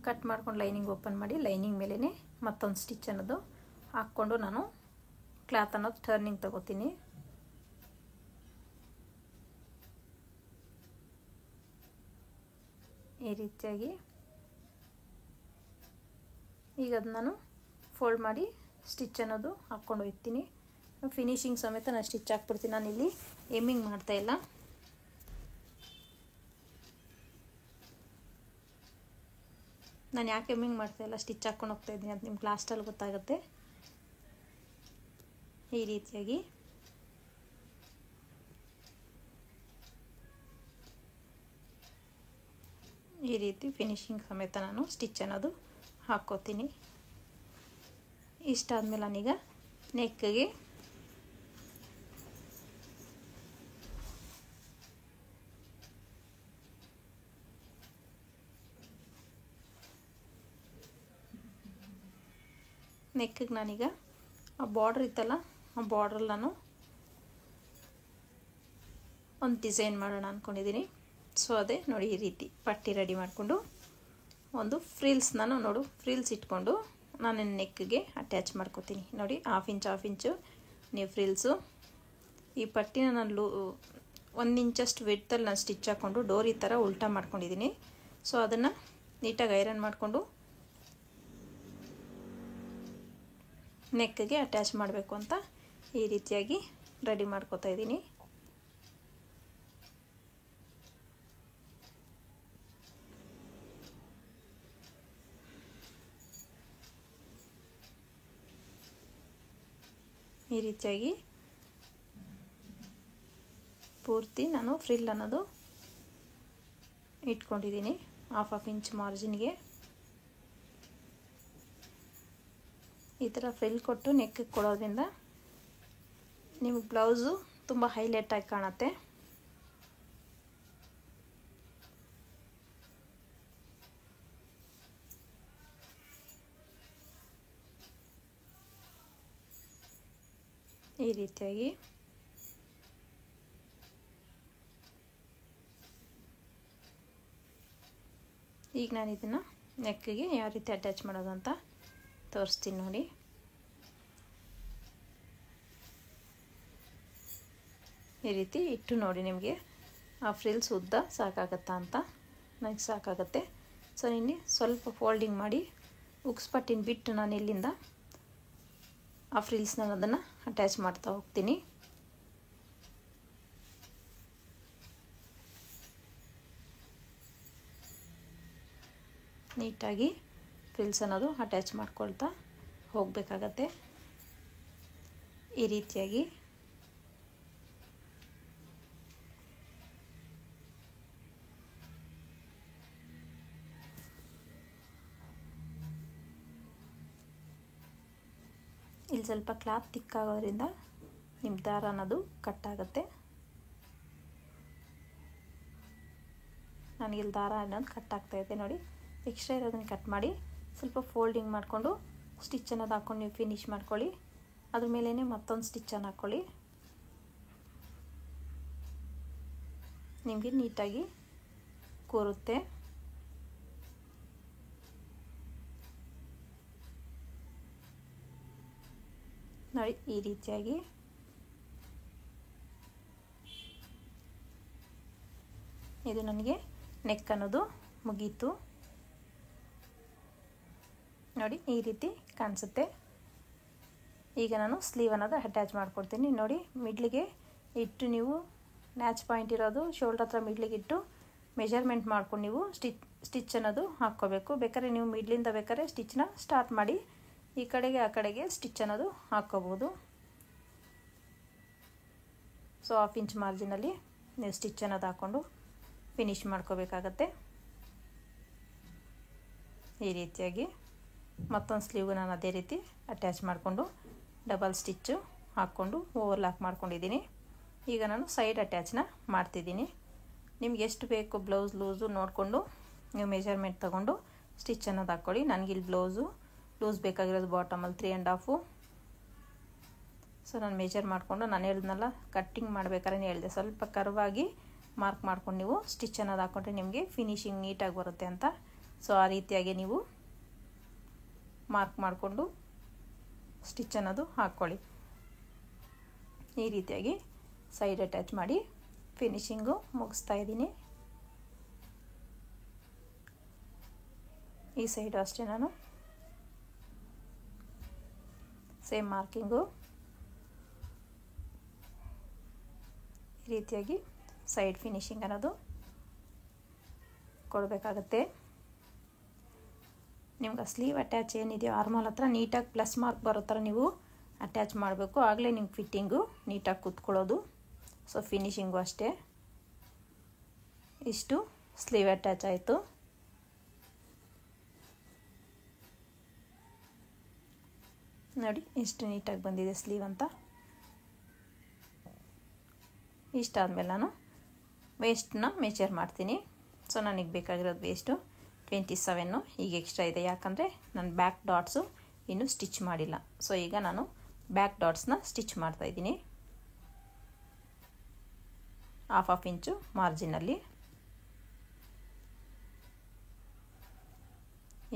ಕಟ್ ಮಾಡ್ಕೊಂಡು ಲೈನಿಂಗ್ ಓಪನ್ ಮಾಡಿ ಲೈನಿಂಗ್ ಮೇಲೇ ಮತ್ತೊಂದು ಸ್ಟಿಚ್ ಅನ್ನೋದು ಹಾಕ್ಕೊಂಡು ನಾನು ಕ್ಲಾತ್ ಅನ್ನೋದು ಟರ್ನಿಂಗ್ ತಗೋತೀನಿ. ಈ ರೀತಿಯಾಗಿ ಈಗ ಅದು ನಾನು ಫೋಲ್ಡ್ ಮಾಡಿ ಸ್ಟಿಚ್ ಅನ್ನೋದು ಹಾಕ್ಕೊಂಡು ಹೋಗ್ತೀನಿ. ಫಿನಿಶಿಂಗ್ ಸಮೇತ ನಾನು ಸ್ಟಿಚ್ ಹಾಕ್ಬಿಡ್ತೀನಿ. ನಾನಿಲ್ಲಿ ಎಮ್ಮಿಂಗ್ ಮಾಡ್ತಾಯಿಲ್ಲ. ನಾನು ಯಾಕೆ ಎಮ್ಮಿಂಗ್ ಮಾಡ್ತಾಯಿಲ್ಲ, ಸ್ಟಿಚ್ ಹಾಕ್ಕೊಂಡು ಹೋಗ್ತಾಯಿದ್ದೀನಿ ಅಂತ ನಿಮ್ಗೆ ಲಾಸ್ಟಲ್ಲಿ ಗೊತ್ತಾಗುತ್ತೆ. ಈ ರೀತಿಯಾಗಿ ಈ ರೀತಿ ಫಿನಿಶಿಂಗ್ ಸಮೇತ ನಾನು ಸ್ಟಿಚ್ ಅನ್ನೋದು ಹಾಕ್ಕೋತೀನಿ. ಇಷ್ಟಾದಮೇಲೆ ನಾನೀಗ ನೆಕ್ಗೆ ನಾನೀಗ ಆ ಬಾರ್ಡ್ರ್ ಇತ್ತಲ್ಲ, ಆ ಬಾರ್ಡ್ರಲ್ಲಿ ನಾನು ಒಂದು ಡಿಸೈನ್ ಮಾಡೋಣ ಅಂದ್ಕೊಂಡಿದ್ದೀನಿ. ಸೊ ಅದೇ ನೋಡಿ, ಈ ರೀತಿ ಪಟ್ಟಿ ರೆಡಿ ಮಾಡಿಕೊಂಡು ಒಂದು ಫ್ರಿಲ್ಸ್ ನಾನು ಫ್ರಿಲ್ಸ್ ಇಟ್ಕೊಂಡು ನಾನು ನೆಕ್ಗೆ ಅಟ್ಯಾಚ್ ಮಾಡ್ಕೋತೀನಿ. ನೋಡಿ, ಹಾಫ್ ಇಂಚು ನೀವು ಫ್ರಿಲ್ಸು ಈ ಪಟ್ಟಿನ ನಾನು 1 ಇಂಚಷ್ಟು ವಿಡ್ತಲ್ಲಿ ನಾನು ಸ್ಟಿಚ್ ಹಾಕ್ಕೊಂಡು ಡೋರಿ ಥರ ಉಲ್ಟಾ ಮಾಡ್ಕೊಂಡಿದ್ದೀನಿ. ಸೊ ಅದನ್ನು ನೀಟಾಗಿ ಐರನ್ ಮಾಡಿಕೊಂಡು ನೆಕ್ಗೆ ಅಟ್ಯಾಚ್ ಮಾಡಬೇಕು ಅಂತ ಈ ರೀತಿಯಾಗಿ ರೆಡಿ ಮಾಡ್ಕೋತಾ ಇದ್ದೀನಿ. ಈ ರೀತಿಯಾಗಿ ಪೂರ್ತಿ ನಾನು ಫ್ರಿಲ್ ಅನ್ನೋದು ಇಟ್ಕೊಂಡಿದ್ದೀನಿ ಹಾಫ್ ಇಂಚ್ ಮಾರ್ಜಿನ್ಗೆ. ಈ ಥರ ಫ್ರಿಲ್ ಕೊಟ್ಟು ನೆಕ್ಗೆ ಕೊಡೋದ್ರಿಂದ ನಿಮಗೆ ಬ್ಲೌಸು ತುಂಬ ಹೈಲೈಟಾಗಿ ಕಾಣುತ್ತೆ. ಈ ರೀತಿಯಾಗಿ ಈಗ ನಾನು ಇದನ್ನು ನೆಕ್ಗೆ ಯಾವ ರೀತಿ ಅಟ್ಯಾಚ್ ಮಾಡೋದು ಅಂತ ತೋರಿಸ್ತೀನಿ ನೋಡಿ. ಈ ರೀತಿ ಇಟ್ಟು ನೋಡಿ, ನಿಮಗೆ ಆ ಫ್ರಿಲ್ಸ್ ಉದ್ದ ಸಾಕಾಗತ್ತಾ ಅಂತ. ನನಗೆ ಸಾಕಾಗತ್ತೆ. ಸೊ ನಿನ್ನೆ ಸ್ವಲ್ಪ ಫೋಲ್ಡಿಂಗ್ ಮಾಡಿ ಉಕ್ಸ್ಪಟ್ಟಿನ ಬಿಟ್ಟು ನಾನು ಇಲ್ಲಿಂದ ಆ ಫ್ರಿಲ್ಸ್ನ ಅದನ್ನು ಅಟ್ಯಾಚ್ ಮಾಡ್ತಾ ಹೋಗ್ತೀನಿ. ನೀಟಾಗಿ ಫ್ರಿಲ್ಸ್ ಅನ್ನೋದು ಅಟ್ಯಾಚ್ ಮಾಡ್ಕೊಳ್ತಾ ಹೋಗಬೇಕಾಗತ್ತೆ. ಈ ರೀತಿಯಾಗಿ ಇಲ್ಲಿ ಸ್ವಲ್ಪ ಕ್ಲಾತ್ ತಿಕ್ಕಾಗೋದ್ರಿಂದ ನಿಮ್ಮ ದಾರ ಅನ್ನೋದು ಕಟ್ ಆಗುತ್ತೆ. ನನಗಿಲ್ಲಿ ದಾರ ಅನ್ನೋದು ಕಟ್ ಆಗ್ತಾಯಿದೆ ನೋಡಿ. ಎಕ್ಸ್ಟ್ರಾ ಇರೋದನ್ನು ಕಟ್ ಮಾಡಿ ಸ್ವಲ್ಪ ಫೋಲ್ಡಿಂಗ್ ಮಾಡಿಕೊಂಡು ಸ್ಟಿಚ್ ಅನ್ನೋದು ಹಾಕ್ಕೊಂಡು ನೀವು ಫಿನಿಶ್ ಮಾಡ್ಕೊಳ್ಳಿ. ಅದ್ರ ಮೇಲೇ ಮತ್ತೊಂದು ಸ್ಟಿಚ್ಚನ್ನು ಹಾಕ್ಕೊಳ್ಳಿ. ನಿಮಗೆ ನೀಟಾಗಿ ಕೂರುತ್ತೆ. ನೋಡಿ, ಈ ರೀತಿಯಾಗಿ ಇದು ನನಗೆ ನೆಕ್ ಅನ್ನೋದು ಮುಗೀತು. ನೋಡಿ, ಈ ರೀತಿ ಕಾಣಿಸುತ್ತೆ. ಈಗ ನಾನು ಸ್ಲೀವ್ ಅನ್ನೋದು ಅಟ್ಯಾಚ್ ಮಾಡ್ಕೊಡ್ತೀನಿ. ನೋಡಿ, ಮಿಡ್ಲಿಗೆ ಇಟ್ಟು ನೀವು ನ್ಯಾಚ್ ಪಾಯಿಂಟ್ ಇರೋದು ಶೋಲ್ಡರ್ ಹತ್ರ ಮಿಡ್ಲಿಗೆ ಇಟ್ಟು ಮೆಜರ್ಮೆಂಟ್ ಮಾಡ್ಕೊಂಡು ನೀವು ಸ್ಟಿಚ್ ಅನ್ನೋದು ಹಾಕ್ಕೋಬೇಕು. ಬೇಕಾದ್ರೆ ನೀವು ಮಿಡ್ಲಿಂದ ಬೇಕಾದ್ರೆ ಸ್ಟಿಚ್ನ ಸ್ಟಾರ್ಟ್ ಮಾಡಿ ಈ ಕಡೆಗೆ ಆ ಕಡೆಗೆ ಸ್ಟಿಚ್ ಅನ್ನೋದು ಹಾಕ್ಕೋಬೋದು. ಸೊ ಹಾಫ್ ಇಂಚ್ ಮಾರ್ಜಿನಲ್ಲಿ ನೀವು ಸ್ಟಿಚ್ ಅನ್ನೋದು ಹಾಕ್ಕೊಂಡು ಫಿನಿಶ್ ಮಾಡ್ಕೋಬೇಕಾಗತ್ತೆ. ಈ ರೀತಿಯಾಗಿ ಮತ್ತೊಂದು ಸ್ಲೀವ್ಗೆ ನಾನು ಅದೇ ರೀತಿ ಅಟ್ಯಾಚ್ ಮಾಡಿಕೊಂಡು ಡಬಲ್ ಸ್ಟಿಚ್ಚು ಹಾಕ್ಕೊಂಡು ಓವರ್ಲಾಕ್ ಮಾಡ್ಕೊಂಡಿದ್ದೀನಿ. ಈಗ ನಾನು ಸೈಡ್ ಅಟ್ಯಾಚ್ನ ಮಾಡ್ತಿದ್ದೀನಿ. ನಿಮ್ಗೆ ಎಷ್ಟು ಬೇಕು ಬ್ಲೌಸ್ ಲೂಸು ನೋಡಿಕೊಂಡು ನೀವು ಮೆಜರ್ಮೆಂಟ್ ತೊಗೊಂಡು ಸ್ಟಿಚ್ ಅನ್ನೋದು ಹಾಕ್ಕೊಳ್ಳಿ. ನನಗಿಲ್ಲಿ ಬ್ಲೌಸು ಲೂಸ್ ಬೇಕಾಗಿರೋದು ಬಾಟಮಲ್ಲಿ 3.5. ಸೊ ನಾನು ಮೆಜರ್ ಮಾಡಿಕೊಂಡು ನಾನು ಹೇಳಿದ್ನಲ್ಲ ಕಟ್ಟಿಂಗ್ ಮಾಡ್ಬೇಕಾದ್ರೆ ಹೇಳಿದೆ ಸ್ವಲ್ಪ ಕರ್ವಾಗಿ ಮಾರ್ಕ್ ಮಾಡ್ಕೊಂಡು ನೀವು ಸ್ಟಿಚ್ ಅನ್ನೋದು ಹಾಕ್ಕೊಂಡ್ರೆ ನಿಮಗೆ ಫಿನಿಶಿಂಗ್ ನೀಟಾಗಿ ಬರುತ್ತೆ ಅಂತ. ಸೊ ಆ ರೀತಿಯಾಗಿ ನೀವು ಮಾರ್ಕ್ ಮಾಡಿಕೊಂಡು ಸ್ಟಿಚ್ ಅನ್ನೋದು ಹಾಕ್ಕೊಳ್ಳಿ. ಈ ರೀತಿಯಾಗಿ ಸೈಡ್ ಅಟ್ಯಾಚ್ ಮಾಡಿ ಫಿನಿಶಿಂಗು ಮುಗಿಸ್ತಾ ಇದ್ದೀನಿ. ಈ ಸೈಡು ಅಷ್ಟೇ ನಾನು ಸೇಮ್ ಮಾರ್ಕಿಂಗು ಈ ರೀತಿಯಾಗಿ ಸೈಡ್ ಫಿನಿಶಿಂಗ್ ಅನ್ನೋದು ಕೊಡಬೇಕಾಗತ್ತೆ. ನಿಮ್ಗೆ ಸ್ಲೀವ್ ಅಟ್ಯಾಚ್ ಏನಿದೆಯೋ ಆರ್ಮಲ್ ಹತ್ರ ನೀಟಾಗಿ ಪ್ಲಸ್ ಮಾರ್ಕ್ ಬರೋ ಥರ ನೀವು ಅಟ್ಯಾಚ್ ಮಾಡಬೇಕು. ಆಗಲೇ ನಿಮ್ಗೆ ಫಿಟ್ಟಿಂಗು ನೀಟಾಗಿ ಕೂತ್ಕೊಳ್ಳೋದು. ಸೊ ಫಿನಿಶಿಂಗು ಅಷ್ಟೇ. ಇಷ್ಟು ಸ್ಲೀವ್ ಅಟ್ಯಾಚ್ ಆಯಿತು. ನೋಡಿ ಎಷ್ಟು ನೀಟಾಗಿ ಬಂದಿದೆ ಸ್ಲೀವ್ ಅಂತ. ಇಷ್ಟಾದಮೇಲೆ ನಾನು ವೇಸ್ಟನ್ನ ಮೆಜರ್ ಮಾಡ್ತೀನಿ. ಸೊ ನನಗೆ ಬೇಕಾಗಿರೋದು ವೇಸ್ಟು 27. ಈಗ ಎಕ್ಸ್ಟ್ರಾ ಇದೆ, ಯಾಕಂದರೆ ನಾನು ಬ್ಯಾಕ್ ಡಾಟ್ಸು ಇನ್ನೂ ಸ್ಟಿಚ್ ಮಾಡಿಲ್ಲ. ಸೊ ಈಗ ನಾನು ಬ್ಯಾಕ್ ಡಾಟ್ಸ್ನ ಸ್ಟಿಚ್ ಮಾಡ್ತಾಯಿದ್ದೀನಿ. 1/2 ಇಂಚು ಮಾರ್ಜಿನಲ್ಲಿ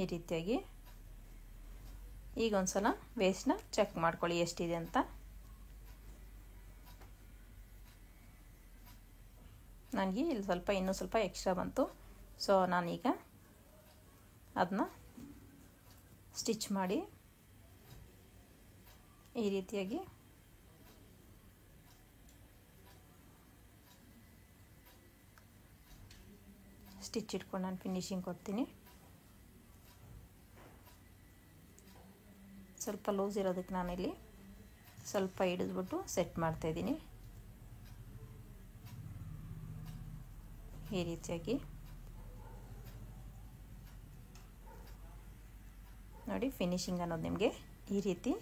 ಈ ರೀತಿಯಾಗಿ. ಈಗ ಒಂದು ಸಲ ವೇಸ್ಟ್ನ ಚೆಕ್ ಮಾಡ್ಕೊಳ್ಳಿ ಎಷ್ಟಿದೆ ಅಂತ. ನನಗೆ ಇಲ್ಲಿ ಸ್ವಲ್ಪ ಇನ್ನೂ ಸ್ವಲ್ಪ ಎಕ್ಸ್ಟ್ರಾ ಬಂತು. ಸೊ ನಾನೀಗ ಅದನ್ನ ಸ್ಟಿಚ್ ಮಾಡಿ ಈ ರೀತಿಯಾಗಿ ಸ್ಟಿಚ್ ಇಟ್ಕೊಂಡು ನಾನು ಫಿನಿಶಿಂಗ್ ಕೊಡ್ತೀನಿ. ಸ್ವಲ್ಪ ಲೂಸ್ ಇರೋದಕ್ಕೆ ನಾನಿಲ್ಲಿ ಸ್ವಲ್ಪ ಹಿಡಿದ್ಬಿಟ್ಟು ಸೆಟ್ ಮಾಡ್ತಾಯಿದ್ದೀನಿ. ಈ ರೀತಿಯಾಗಿ ನೋಡಿ ಫಿನಿಶಿಂಗ್ ಅನ್ನೋದು ನಿಮಗೆ ಈ ರೀತಿ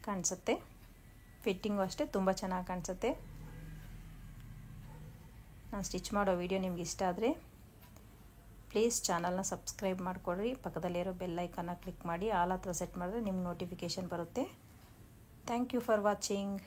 ಕಾಣಿಸುತ್ತೆ. ಫಿಟ್ಟಿಂಗು ಅಷ್ಟೇ ತುಂಬ ಚೆನ್ನಾಗಿ ಕಾಣಿಸುತ್ತೆ. ನಾನು ಸ್ಟಿಚ್ ಮಾಡೋ ವಿಡಿಯೋ ನಿಮ್ಗೆ ಇಷ್ಟ ಆದರೆ ಪ್ಲೀಸ್ ಚಾನಲ್ನ ಸಬ್ಸ್ಕ್ರೈಬ್ ಮಾಡಿಕೊಡ್ರಿ. ಪಕ್ಕದಲ್ಲಿರೋ ಬೆಲ್ ಐಕಾನ್ನ ಕ್ಲಿಕ್ ಮಾಡಿ ಆಲ್ ಹತ್ರ ಸೆಟ್ ಮಾಡಿದ್ರೆ ನಿಮ್ಗೆ ನೋಟಿಫಿಕೇಷನ್ ಬರುತ್ತೆ. Thank you for watching.